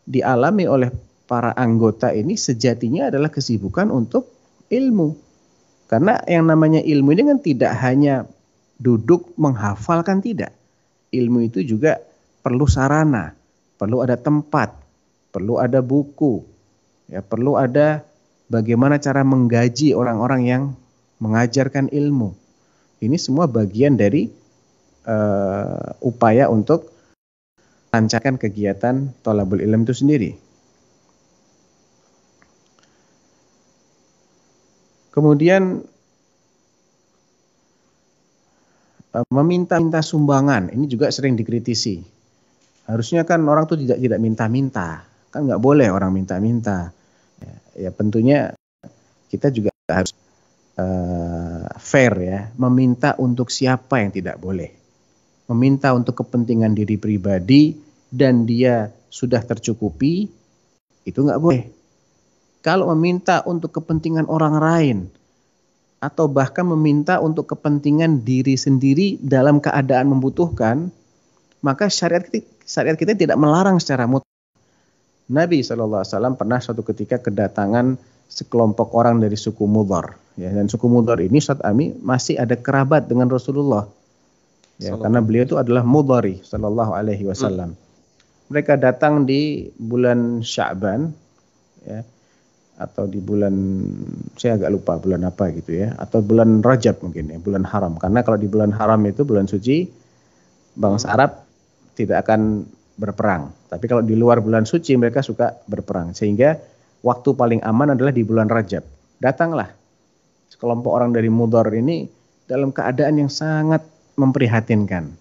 dialami oleh para anggota ini sejatinya adalah kesibukan untuk ilmu. Karena yang namanya ilmu ini kan tidak hanya duduk menghafalkan, tidak. Ilmu itu juga perlu sarana, perlu ada tempat, perlu ada buku, ya perlu ada bagaimana cara menggaji orang-orang yang mengajarkan ilmu. Ini semua bagian dari upaya untuk lancarkan kegiatan thalabul ilm itu sendiri. Kemudian meminta-minta sumbangan, ini juga sering dikritisi. Harusnya kan orang tuh tidak minta-minta, kan nggak boleh orang minta-minta. Ya tentunya kita juga harus fair ya, meminta untuk siapa yang tidak boleh. Meminta untuk kepentingan diri pribadi dan dia sudah tercukupi, itu nggak boleh. Kalau meminta untuk kepentingan orang lain atau bahkan meminta untuk kepentingan diri sendiri dalam keadaan membutuhkan, maka syariat kita tidak melarang secara mutlak. Nabi SAW pernah suatu ketika kedatangan sekelompok orang dari suku Mudhar. Ya, dan suku Mudhar ini Ustaz Ami masih ada kerabat dengan Rasulullah. Ya, karena beliau itu adalah Mudhari sallallahu alaihi wasallam. Mereka datang di bulan Sya'ban, ya, atau di bulan, saya agak lupa bulan apa gitu ya, atau bulan Rajab mungkin ya, bulan haram. Karena kalau di bulan haram itu bulan suci, bangsa Arab tidak akan berperang. Tapi kalau di luar bulan suci mereka suka berperang. Sehingga waktu paling aman adalah di bulan Rajab. Datanglah sekelompok orang dari Mudhar ini dalam keadaan yang sangat memprihatinkan.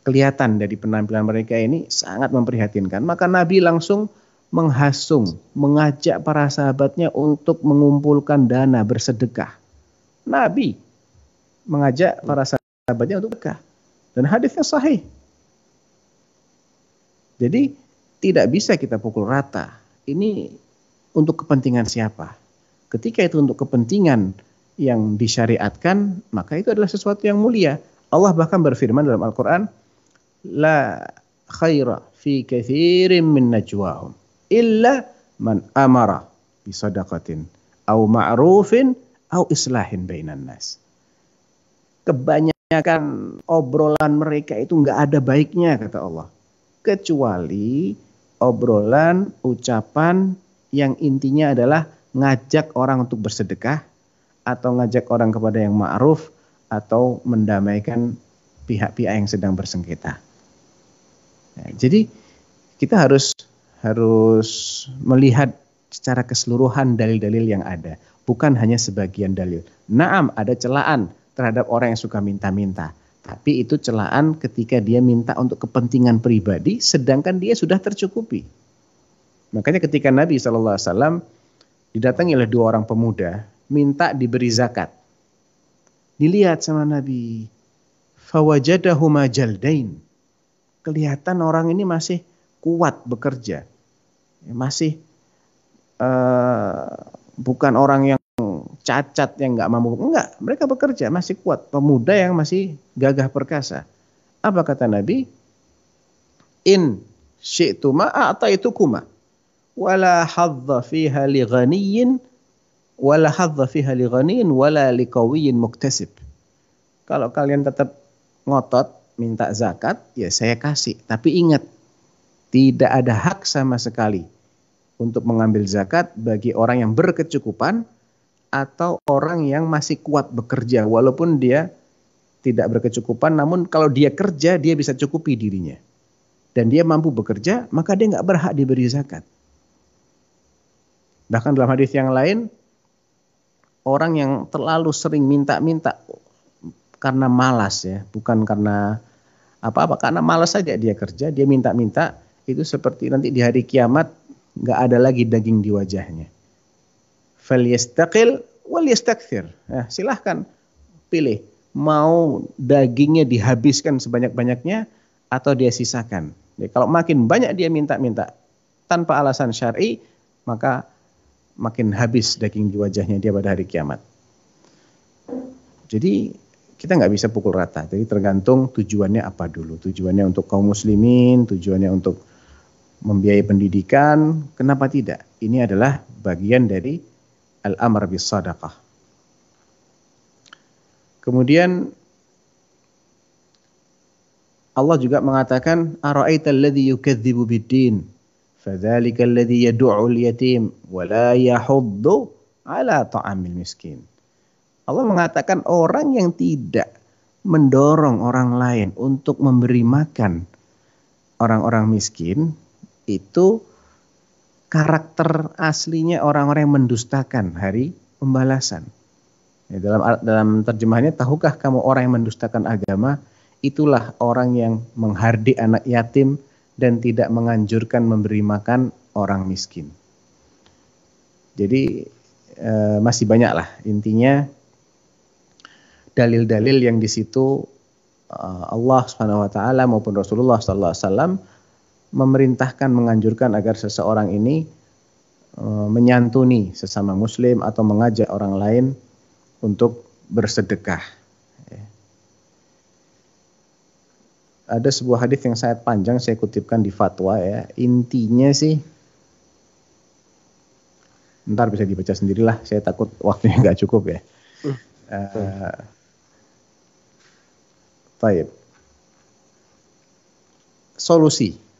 Kelihatan dari penampilan mereka ini sangat memprihatinkan. Maka Nabi langsung menghasung, mengajak para sahabatnya untuk mengumpulkan dana bersedekah. Nabi mengajak para sahabatnya untuk bersedekah. Dan hadisnya sahih. Jadi tidak bisa kita pukul rata. Ini untuk kepentingan siapa? Ketika itu untuk kepentingan yang disyariatkan, maka itu adalah sesuatu yang mulia. Allah bahkan berfirman dalam Al-Quran, la khaira fi kathirin min najwahum illa man amara bisadaqatin au ma'rufin au islahin bainan nas. Kebanyakan obrolan mereka itu enggak ada baiknya, kata Allah, kecuali obrolan, ucapan yang intinya adalah ngajak orang untuk bersedekah atau ngajak orang kepada yang ma'ruf atau mendamaikan pihak-pihak yang sedang bersengketa. Nah, jadi kita harus melihat secara keseluruhan dalil-dalil yang ada, bukan hanya sebagian dalil. Naam, ada celaan terhadap orang yang suka minta-minta, tapi itu celaan ketika dia minta untuk kepentingan pribadi, sedangkan dia sudah tercukupi. Makanya ketika Nabi SAW didatangi oleh dua orang pemuda, minta diberi zakat. Dilihat sama Nabi, fawajadahuma jaldain. Kelihatan orang ini masih kuat bekerja, masih bukan orang yang cacat yang nggak mampu, enggak, mereka bekerja masih kuat, pemuda yang masih gagah perkasa. Apa kata Nabi? In syi'tuma a'taitukuma wala hadza fiha li ghaniyyin wala hadza fiha li ghaniyyin wala li qawiyyin muktasib. Kalau kalian tetap ngotot minta zakat, ya saya kasih, tapi ingat, tidak ada hak sama sekali untuk mengambil zakat bagi orang yang berkecukupan atau orang yang masih kuat bekerja walaupun dia tidak berkecukupan, namun kalau dia kerja dia bisa cukupi dirinya dan dia mampu bekerja, maka dia nggak berhak diberi zakat. Bahkan dalam hadis yang lain, orang yang terlalu sering minta-minta karena malas, ya, bukan karena apa-apa, karena malas saja dia kerja, dia minta-minta, itu seperti nanti di hari kiamat nggak ada lagi daging di wajahnya. Falyastaqil wal yastakthir. Nah, silahkan pilih, mau dagingnya dihabiskan sebanyak-banyaknya atau dia sisakan. Jadi, kalau makin banyak dia minta-minta tanpa alasan syar'i, maka makin habis daging di wajahnya dia pada hari kiamat. Jadi kita nggak bisa pukul rata. Jadi tergantung tujuannya apa dulu. Tujuannya untuk kaum muslimin, tujuannya untuk membiayai pendidikan, kenapa tidak? Ini adalah bagian dari al-amr bis sadaqah. Kemudian Allah juga mengatakan, ara'aital ladzi yukadzibu bid-din, fadzalika alladzi yad'ul yatim wa la yahuddu ala ta'amil miskin. Allah mengatakan orang yang tidak mendorong orang lain untuk memberi makan orang-orang miskin, itu karakter aslinya orang-orang yang mendustakan hari pembalasan. Ya, dalam terjemahannya, tahukah kamu orang yang mendustakan agama? Itulah orang yang menghardik anak yatim dan tidak menganjurkan memberi makan orang miskin. Jadi masih banyak lah, intinya dalil-dalil yang di situ Allah Subhanahu wa taala maupun Rasulullah sallallahu alaihi wasallam memerintahkan, menganjurkan agar seseorang ini menyantuni sesama muslim atau mengajak orang lain untuk bersedekah. Ada sebuah hadis yang sangat panjang saya kutipkan di fatwa, ya. Intinya sih, ntar bisa dibaca sendirilah, saya takut waktunya nggak cukup, ya. Baik. Solusi.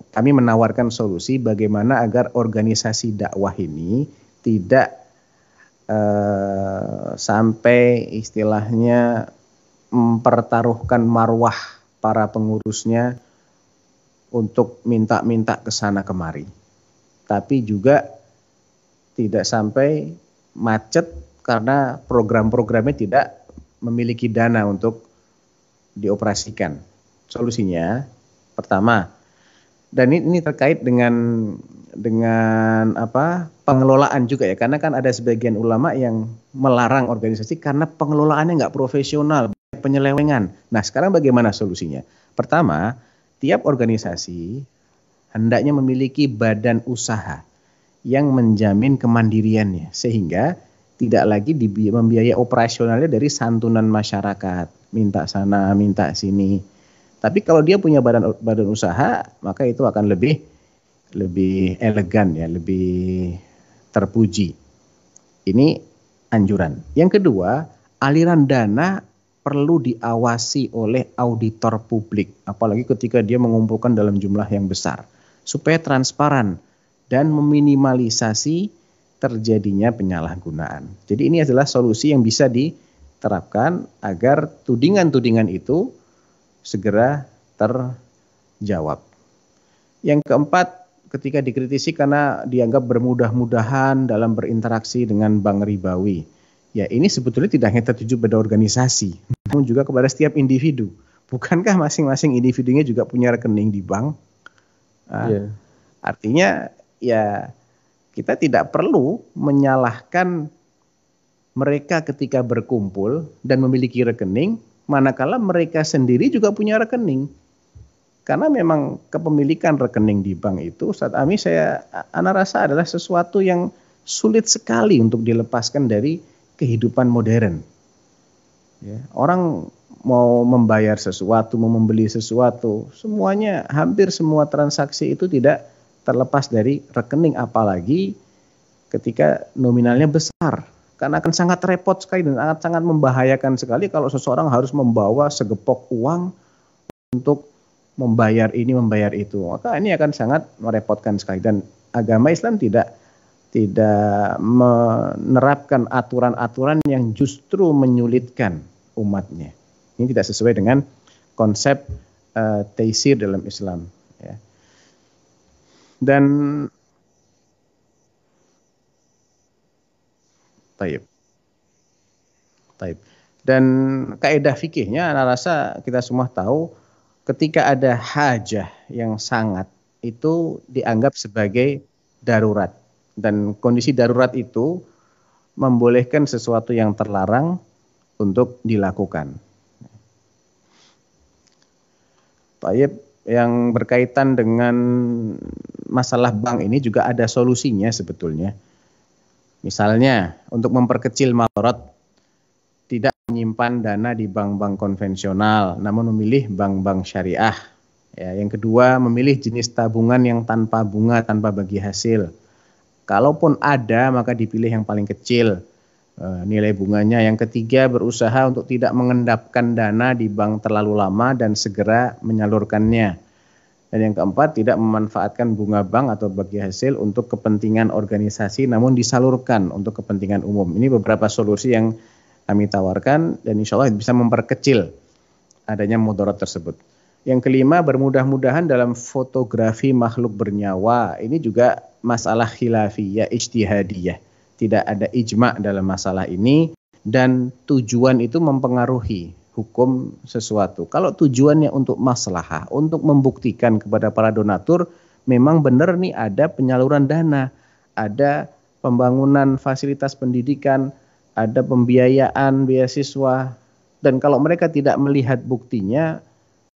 Kami menawarkan solusi bagaimana agar organisasi dakwah ini tidak sampai istilahnya mempertaruhkan marwah para pengurusnya untuk minta-minta ke sana kemari. Tapi juga tidak sampai macet karena program-programnya tidak memiliki dana untuk dioperasikan. Solusinya, pertama, dan ini terkait dengan pengelolaan juga, ya, karena kan ada sebagian ulama yang melarang organisasi karena pengelolaannya nggak profesional, penyelewengan. Nah, sekarang bagaimana solusinya? Pertama, tiap organisasi hendaknya memiliki badan usaha yang menjamin kemandiriannya, sehingga tidak lagi membiayai operasionalnya dari santunan masyarakat, minta sana, minta sini. Tapi kalau dia punya badan usaha, maka itu akan lebih elegan, ya, lebih terpuji. Ini anjuran. Yang kedua, aliran dana perlu diawasi oleh auditor publik, apalagi ketika dia mengumpulkan dalam jumlah yang besar, supaya transparan dan meminimalisasi terjadinya penyalahgunaan. Jadi ini adalah solusi yang bisa diterapkan agar tudingan-tudingan itu segera terjawab. Yang keempat, ketika dikritisi karena dianggap bermudah-mudahan dalam berinteraksi dengan bank ribawi. Ya, ini sebetulnya tidak hanya tertuju pada organisasi, namun juga kepada setiap individu. Bukankah masing-masing individunya juga punya rekening di bank? Artinya ya kita tidak perlu menyalahkan mereka ketika berkumpul dan memiliki rekening, manakala mereka sendiri juga punya rekening. Karena memang kepemilikan rekening di bank itu, Ustaz Ami, ana rasa adalah sesuatu yang sulit sekali untuk dilepaskan dari kehidupan modern. Ya, orang mau membayar sesuatu, mau membeli sesuatu, semuanya, hampir semua transaksi itu tidak terlepas dari rekening, apalagi ketika nominalnya besar. Karena akan sangat repot sekali dan sangat membahayakan sekali kalau seseorang harus membawa segepok uang untuk membayar ini, membayar itu. Maka ini akan sangat merepotkan sekali. Dan agama Islam tidak menerapkan aturan-aturan yang justru menyulitkan umatnya. Ini tidak sesuai dengan konsep taisir dalam Islam. Ya. Dan taib. Dan kaidah fikihnya, ana rasa kita semua tahu, ketika ada hajah yang sangat, itu dianggap sebagai darurat. Dan kondisi darurat itu membolehkan sesuatu yang terlarang untuk dilakukan. Taib, yang berkaitan dengan masalah bank ini juga ada solusinya sebetulnya. Misalnya, untuk memperkecil madarat, tidak menyimpan dana di bank-bank konvensional, namun memilih bank-bank syariah. Ya, yang kedua, memilih jenis tabungan yang tanpa bunga, tanpa bagi hasil. Kalaupun ada, maka dipilih yang paling kecil nilai bunganya. Yang ketiga, berusaha untuk tidak mengendapkan dana di bank terlalu lama dan segera menyalurkannya. Dan yang keempat, tidak memanfaatkan bunga bank atau bagi hasil untuk kepentingan organisasi, namun disalurkan untuk kepentingan umum. Ini beberapa solusi yang kami tawarkan dan insya Allah bisa memperkecil adanya mudarat tersebut. Yang kelima, bermudah-mudahan dalam fotografi makhluk bernyawa. Ini juga masalah khilafiyah, ijtihadiyah. Tidak ada ijma' dalam masalah ini dan tujuan itu mempengaruhi hukum sesuatu. Kalau tujuannya untuk maslahah, untuk membuktikan kepada para donatur, memang benar nih ada penyaluran dana, ada pembangunan fasilitas pendidikan, ada pembiayaan beasiswa, dan kalau mereka tidak melihat buktinya,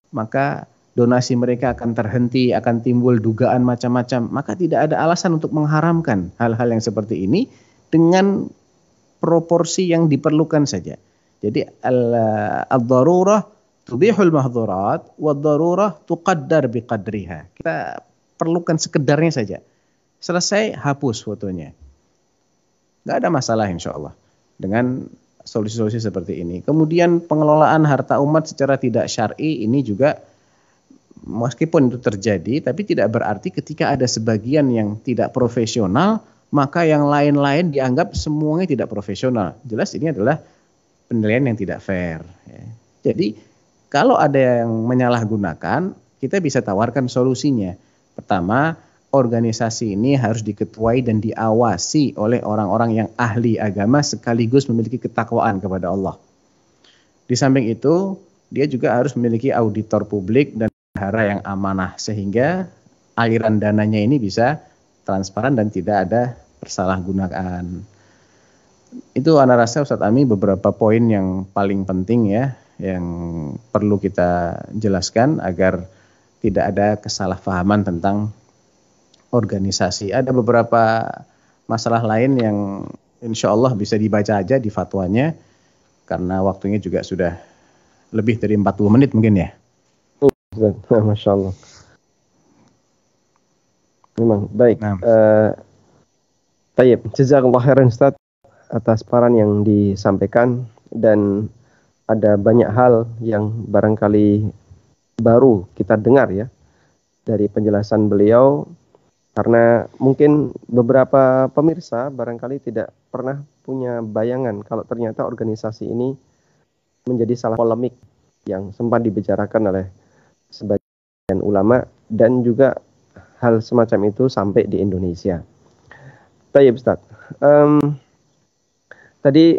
maka donasi mereka akan terhenti, akan timbul dugaan macam-macam, maka tidak ada alasan untuk mengharamkan hal-hal yang seperti ini dengan proporsi yang diperlukan saja. Jadi al-darurah tubihul mahdhurat wa darurah tuqaddar biqadriha. Kita perlukan sekedarnya saja. Selesai, hapus fotonya. Nggak ada masalah insya Allah dengan solusi-solusi seperti ini. Kemudian pengelolaan harta umat secara tidak syar'i ini juga meskipun itu terjadi, tapi tidak berarti ketika ada sebagian yang tidak profesional, maka yang lain-lain dianggap semuanya tidak profesional. Jelas ini adalah penilaian yang tidak fair. Ya. Jadi kalau ada yang menyalahgunakan, kita bisa tawarkan solusinya. Pertama, organisasi ini harus diketuai dan diawasi oleh orang-orang yang ahli agama sekaligus memiliki ketakwaan kepada Allah. Di samping itu, dia juga harus memiliki auditor publik dan bendahara yang amanah sehingga aliran dananya ini bisa transparan dan tidak ada persalahgunaan. Itu ana rasa Ustaz Ami beberapa poin yang paling penting ya, yang perlu kita jelaskan agar tidak ada kesalahpahaman tentang organisasi. Ada beberapa masalah lain yang insya Allah bisa dibaca aja di fatwanya, karena waktunya juga sudah lebih dari 40 menit mungkin ya. Masya Allah. Memang baik. Tayyib, jazakallah khairan Ustaz atas paparan yang disampaikan, dan ada banyak hal yang barangkali baru kita dengar ya dari penjelasan beliau, karena mungkin beberapa pemirsa barangkali tidak pernah punya bayangan kalau ternyata organisasi ini menjadi salah polemik yang sempat dibicarakan oleh sebagian ulama, dan juga hal semacam itu sampai di Indonesia. Baik Ustaz, tadi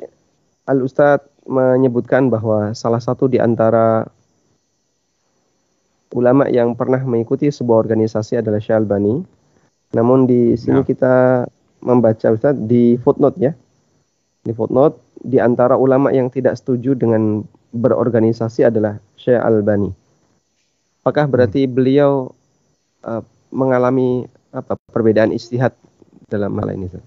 Al-Ustaz menyebutkan bahwa salah satu di antara ulama yang pernah mengikuti sebuah organisasi adalah Syekh Albani. Namun di sini kita membaca Ustaz di footnote ya. Di footnote, di antara ulama yang tidak setuju dengan berorganisasi adalah Syekh Albani. Apakah berarti beliau mengalami perbedaan ijtihad dalam hal ini Ustaz?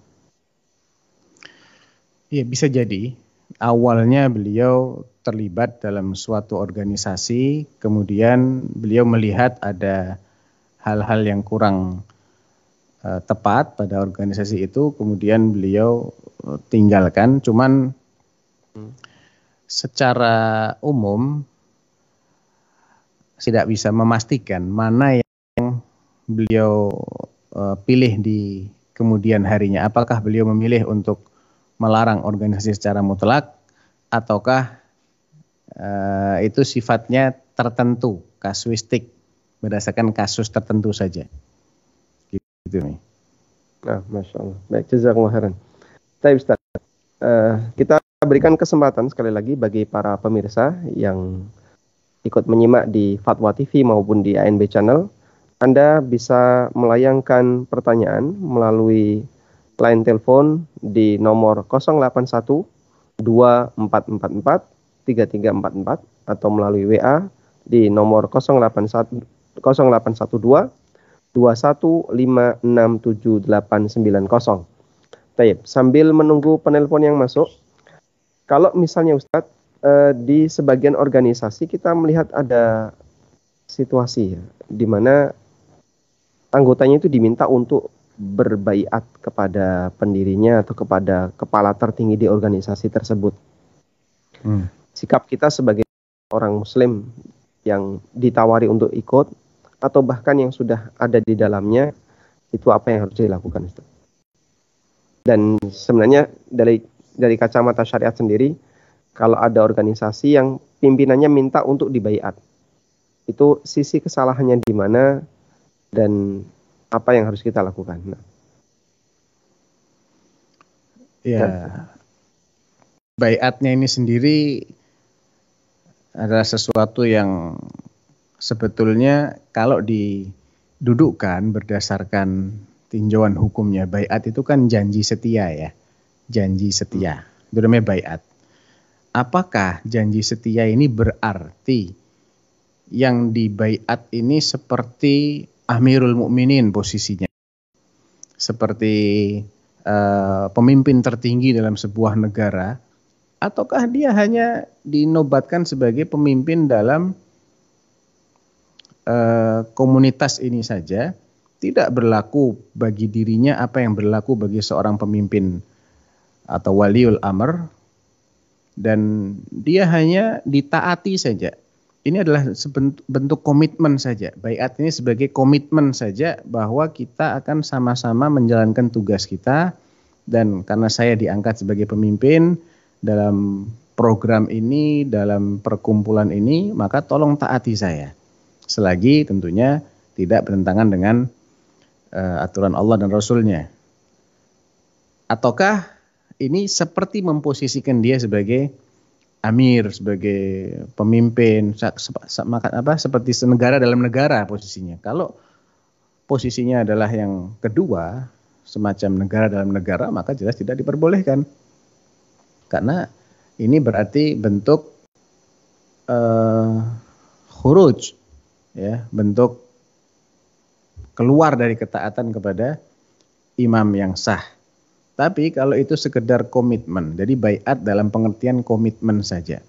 Iya, bisa jadi. Awalnya beliau terlibat dalam suatu organisasi, kemudian beliau melihat ada hal-hal yang kurang tepat pada organisasi itu, kemudian beliau tinggalkan. Cuman secara umum tidak bisa memastikan mana yang beliau pilih di kemudian harinya. Apakah beliau memilih untuk melarang organisasi secara mutlak, ataukah itu sifatnya tertentu, kasuistik, berdasarkan kasus tertentu saja. Gitu nih. Nah, Masya Allah. Baik, jazakumullah khairan. Baik Ustaz, kita berikan kesempatan sekali lagi bagi para pemirsa yang ikut menyimak di Fatwa TV maupun di ANB Channel. Anda bisa melayangkan pertanyaan melalui line telepon di nomor 081 2444 3344 atau melalui WA di nomor 081 0812 2156789. Baik, sambil menunggu penelpon yang masuk, kalau misalnya Ustadz di sebagian organisasi kita melihat ada situasi ya, di mana anggotanya itu diminta untuk berbaiat kepada pendirinya atau kepada kepala tertinggi di organisasi tersebut. Sikap kita sebagai orang muslim yang ditawari untuk ikut atau bahkan yang sudah ada di dalamnya, itu apa yang harus dilakukan Ustaz? Dan sebenarnya dari kacamata syariat sendiri, kalau ada organisasi yang pimpinannya minta untuk dibaiat, itu sisi kesalahannya di mana dan apa yang harus kita lakukan? Nah. Ya, baiatnya ini sendiri adalah sesuatu yang sebetulnya kalau didudukkan berdasarkan tinjauan hukumnya, baiat itu kan janji setia ya, janji setia. Itu namanya baiat. Apakah janji setia ini berarti yang dibaiat ini seperti Amirul Mukminin posisinya, seperti pemimpin tertinggi dalam sebuah negara, ataukah dia hanya dinobatkan sebagai pemimpin dalam komunitas ini saja, tidak berlaku bagi dirinya apa yang berlaku bagi seorang pemimpin atau waliul amr, dan dia hanya ditaati saja. Ini adalah bentuk komitmen saja. Baiat ini sebagai komitmen saja bahwa kita akan sama-sama menjalankan tugas kita, dan karena saya diangkat sebagai pemimpin dalam program ini, dalam perkumpulan ini, maka tolong taati saya. Selagi tentunya tidak bertentangan dengan aturan Allah dan Rasulnya. Ataukah ini seperti memposisikan dia sebagai amir, sebagai pemimpin, seperti negara dalam negara posisinya. Kalau posisinya adalah yang kedua, semacam negara dalam negara, maka jelas tidak diperbolehkan. Karena ini berarti bentuk khuruj, ya, bentuk keluar dari ketaatan kepada imam yang sah. Tapi kalau itu sekedar komitmen, jadi baiat dalam pengertian komitmen saja.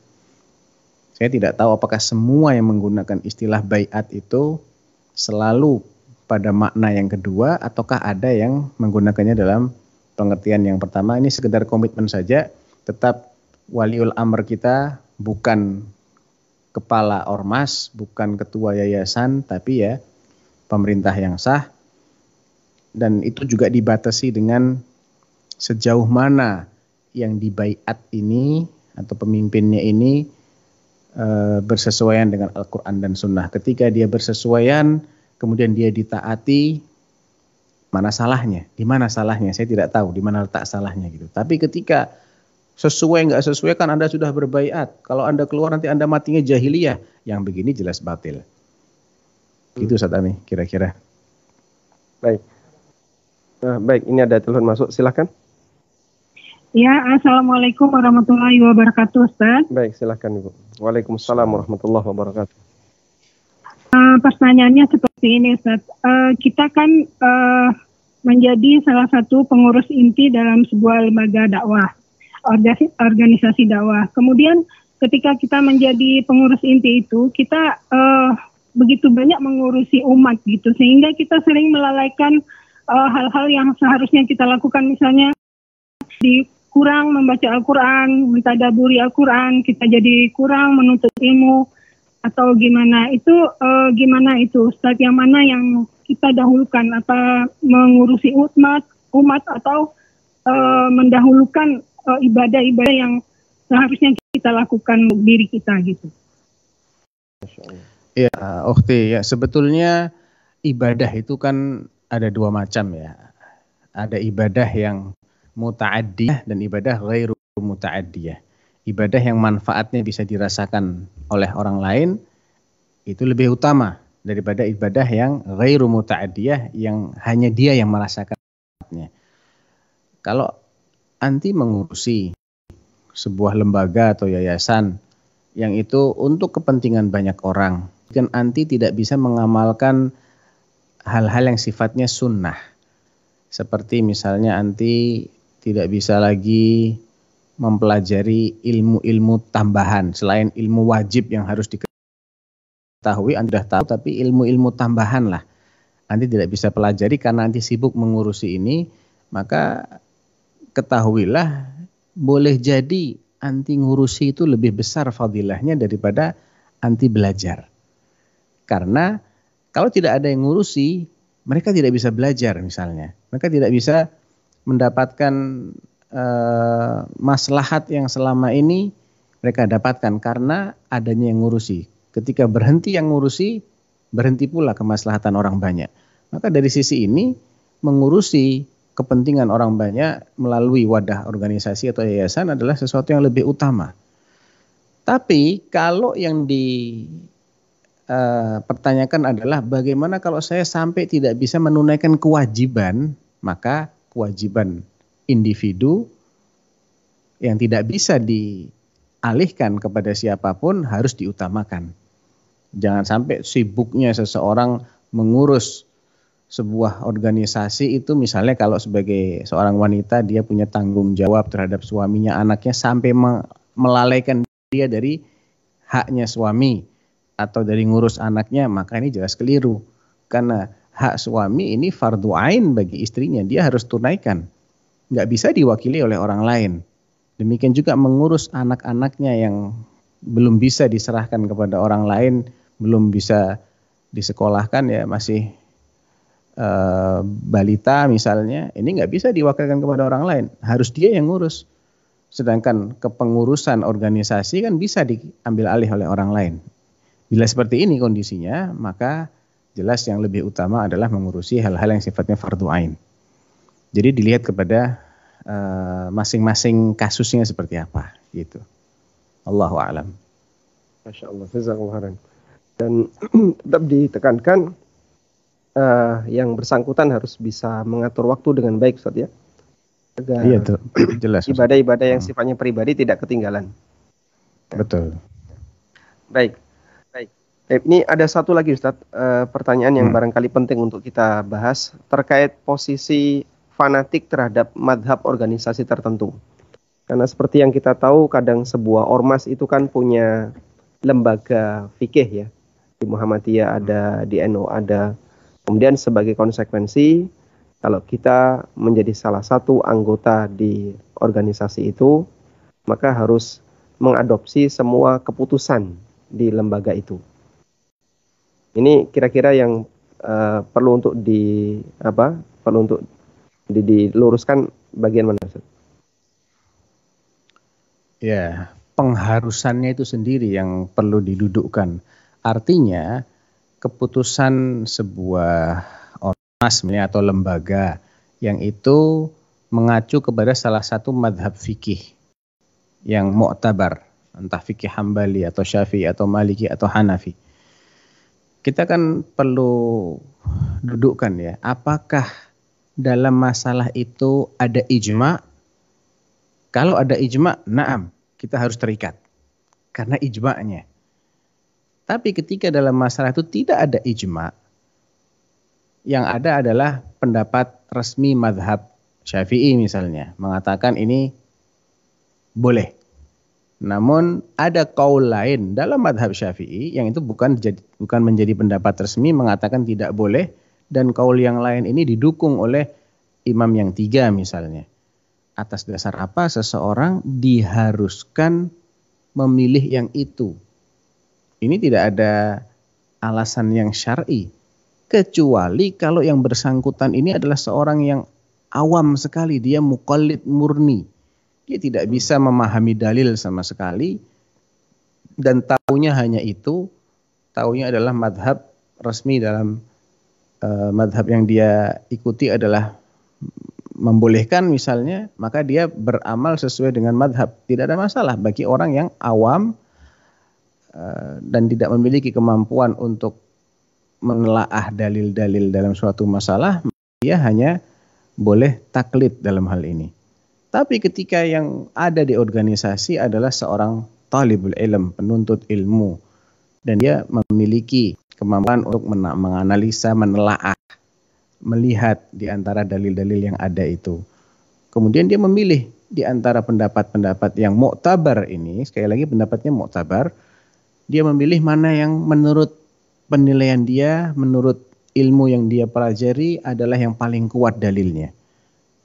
Saya tidak tahu apakah semua yang menggunakan istilah baiat itu selalu pada makna yang kedua, ataukah ada yang menggunakannya dalam pengertian yang pertama, ini sekedar komitmen saja, tetap waliul amr kita bukan kepala ormas, bukan ketua yayasan, tapi ya pemerintah yang sah. Dan itu juga dibatasi dengan sejauh mana yang dibaiat ini atau pemimpinnya ini bersesuaian dengan Al-Quran dan Sunnah. Ketika dia bersesuaian, kemudian dia ditaati, mana salahnya? Di mana salahnya? Saya tidak tahu di mana letak salahnya gitu. Tapi ketika sesuai nggak sesuai kan Anda sudah berbaiat. Kalau Anda keluar nanti Anda matinya jahiliyah. Yang begini jelas batil. Gitu Ustaz Ami, kira-kira. Baik. Baik, ini ada telepon masuk, silakan. Ya, Assalamualaikum warahmatullahi wabarakatuh, Ustaz. Baik, silakan Ibu. Waalaikumsalam warahmatullahi wabarakatuh. Pertanyaannya seperti ini, Ustaz. Kita kan menjadi salah satu pengurus inti dalam sebuah lembaga dakwah, organisasi dakwah. Kemudian ketika kita menjadi pengurus inti itu, kita begitu banyak mengurusi umat gitu, sehingga kita sering melalaikan hal-hal yang seharusnya kita lakukan, misalnya kurang membaca Al-Quran, mentadaburi Al-Quran, kita jadi kurang menuntut ilmu, atau gimana itu Ustaz, yang mana yang kita dahulukan, apa mengurusi umat atau mendahulukan ibadah-ibadah yang seharusnya kita lakukan untuk diri kita gitu. Ya, Ukhti, ya sebetulnya ibadah itu kan ada dua macam ya. Ada ibadah yang muta'addiyah dan ibadah ghairu muta'addiyah. Ibadah yang manfaatnya bisa dirasakan oleh orang lain itu lebih utama daripada ibadah yang ghairu muta'addiyah yang hanya dia yang merasakannya. Kalau anti mengurusi sebuah lembaga atau yayasan yang itu untuk kepentingan banyak orang, kan anti tidak bisa mengamalkan hal-hal yang sifatnya sunnah. Seperti misalnya anti tidak bisa lagi mempelajari ilmu-ilmu tambahan selain ilmu wajib yang harus diketahui, anti sudah tahu, tapi ilmu-ilmu tambahan lah anti tidak bisa pelajari karena anti sibuk mengurusi ini. Maka ketahuilah, boleh jadi anti ngurusi itu lebih besar fadilahnya daripada anti belajar. Karena kalau tidak ada yang ngurusi, mereka tidak bisa belajar misalnya. Mereka tidak bisa mendapatkan maslahat yang selama ini mereka dapatkan karena adanya yang ngurusi. Ketika berhenti yang ngurusi, berhenti pula kemaslahatan orang banyak. Maka dari sisi ini, mengurusi kepentingan orang banyak melalui wadah organisasi atau yayasan adalah sesuatu yang lebih utama. Tapi kalau yang pertanyakan adalah bagaimana kalau saya sampai tidak bisa menunaikan kewajiban, maka kewajiban individu yang tidak bisa dialihkan kepada siapapun harus diutamakan. Jangan sampai sibuknya seseorang mengurus sebuah organisasi itu, misalnya kalau sebagai seorang wanita dia punya tanggung jawab terhadap suaminya, anaknya, sampai melalaikan dia dari haknya suami atau dari ngurus anaknya, maka ini jelas keliru. Karena hak suami ini fardu ain bagi istrinya, dia harus tunaikan. Nggak bisa diwakili oleh orang lain. Demikian juga mengurus anak-anaknya yang belum bisa diserahkan kepada orang lain, belum bisa disekolahkan, ya masih balita misalnya, ini nggak bisa diwakilkan kepada orang lain, harus dia yang ngurus. Sedangkan kepengurusan organisasi kan bisa diambil alih oleh orang lain. Bila seperti ini kondisinya, maka jelas yang lebih utama adalah mengurusi hal-hal yang sifatnya fardu ain. Jadi dilihat kepada masing-masing kasusnya seperti apa, gitu. Allahu a'lam. Masya Allah, jazakallahu khairan. Dan tetap ditekankan yang bersangkutan harus bisa mengatur waktu dengan baik, Ustaz ya. Agar iya tuh, jelas. Ibadah-ibadah yang sifatnya pribadi tidak ketinggalan. Betul. Baik. Ini ada satu lagi Ustaz, pertanyaan yang barangkali penting untuk kita bahas terkait posisi fanatik terhadap madhab organisasi tertentu. Karena seperti yang kita tahu, kadang sebuah ormas itu kan punya lembaga fikih ya. Di Muhammadiyah ada, di NU ada. Kemudian sebagai konsekuensi, kalau kita menjadi salah satu anggota di organisasi itu, maka harus mengadopsi semua keputusan di lembaga itu. Ini kira-kira yang perlu untuk diluruskan bagian mana, Ustaz? Ya, pengharusannya itu sendiri yang perlu didudukkan. Artinya, keputusan sebuah ormas atau lembaga yang itu mengacu kepada salah satu madhab fikih yang mu'tabar, entah fikih Hambali atau Syafi'i atau Maliki atau Hanafi. Kita kan perlu dudukkan ya, apakah dalam masalah itu ada ijma'? Kalau ada ijma', na'am, kita harus terikat karena ijma'nya. Tapi ketika dalam masalah itu tidak ada ijma', yang ada adalah pendapat resmi madhab Syafi'i misalnya, mengatakan ini boleh. Namun ada kaul lain dalam madhab Syafi'i yang itu bukan menjadi pendapat resmi, mengatakan tidak boleh, dan kaul yang lain ini didukung oleh imam yang tiga misalnya. Atas dasar apa seseorang diharuskan memilih yang itu? Ini tidak ada alasan yang syar'i, kecuali kalau yang bersangkutan ini adalah seorang yang awam sekali, dia muqallid murni. Dia tidak bisa memahami dalil sama sekali, dan taunya hanya itu, taunya adalah madhab resmi dalam madhab yang dia ikuti adalah membolehkan misalnya, maka dia beramal sesuai dengan madhab. Tidak ada masalah bagi orang yang awam dan tidak memiliki kemampuan untuk menelaah dalil-dalil dalam suatu masalah, dia hanya boleh taklid dalam hal ini. Tapi ketika yang ada di organisasi adalah seorang talibul ilm, penuntut ilmu, dan dia memiliki kemampuan untuk menganalisa, menelaah, melihat di antara dalil-dalil yang ada itu. Kemudian dia memilih di antara pendapat-pendapat yang mu'tabar ini, sekali lagi pendapatnya mu'tabar, dia memilih mana yang menurut penilaian dia, menurut ilmu yang dia pelajari adalah yang paling kuat dalilnya.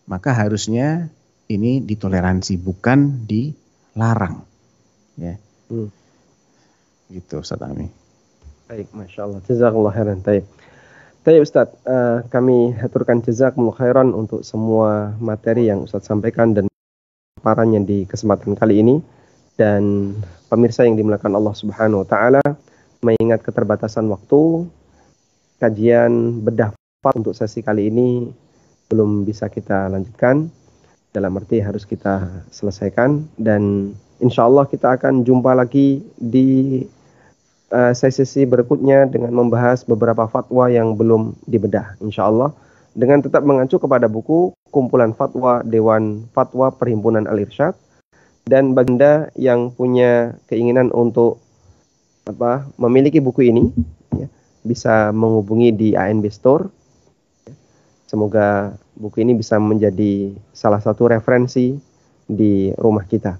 Maka harusnya ini ditoleransi, bukan dilarang. Ya. Gitu Ustaz Ami. Baik, Masya Allah. Jazakallah khairan. Taib Ustaz, kami haturkan jazakumullah khairan untuk semua materi yang Ustaz sampaikan dan paparannya di kesempatan kali ini. Dan pemirsa yang dimuliakan Allah Subhanahu wa taala, mengingat keterbatasan waktu, kajian bedah untuk sesi kali ini belum bisa kita lanjutkan. Dalam arti harus kita selesaikan, dan insya Allah kita akan jumpa lagi di sesi berikutnya dengan membahas beberapa fatwa yang belum dibedah, insya Allah, dengan tetap mengacu kepada buku kumpulan fatwa Dewan Fatwa Perhimpunan Al-Irsyad. Dan bagi Anda yang punya keinginan untuk memiliki buku ini, ya, bisa menghubungi di ANB Store. Semoga buku ini bisa menjadi salah satu referensi di rumah kita.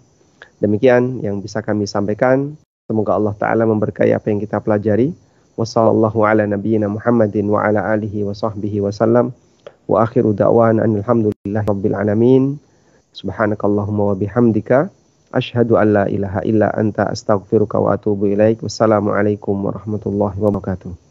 Demikian yang bisa kami sampaikan. Semoga Allah Ta'ala memberkahi apa yang kita pelajari. Wassallallahu ala nabiyyina Muhammadin wa ala alihi wa sahbihi wa sallam. Wa akhiru da'wan alhamdulillahi rabbil alamin. Subhanakallahumma wa bihamdika. Ashhadu an la ilaha illa anta astaghfiruka wa atubu ilaik. Wassalamualaikum warahmatullahi wabarakatuh.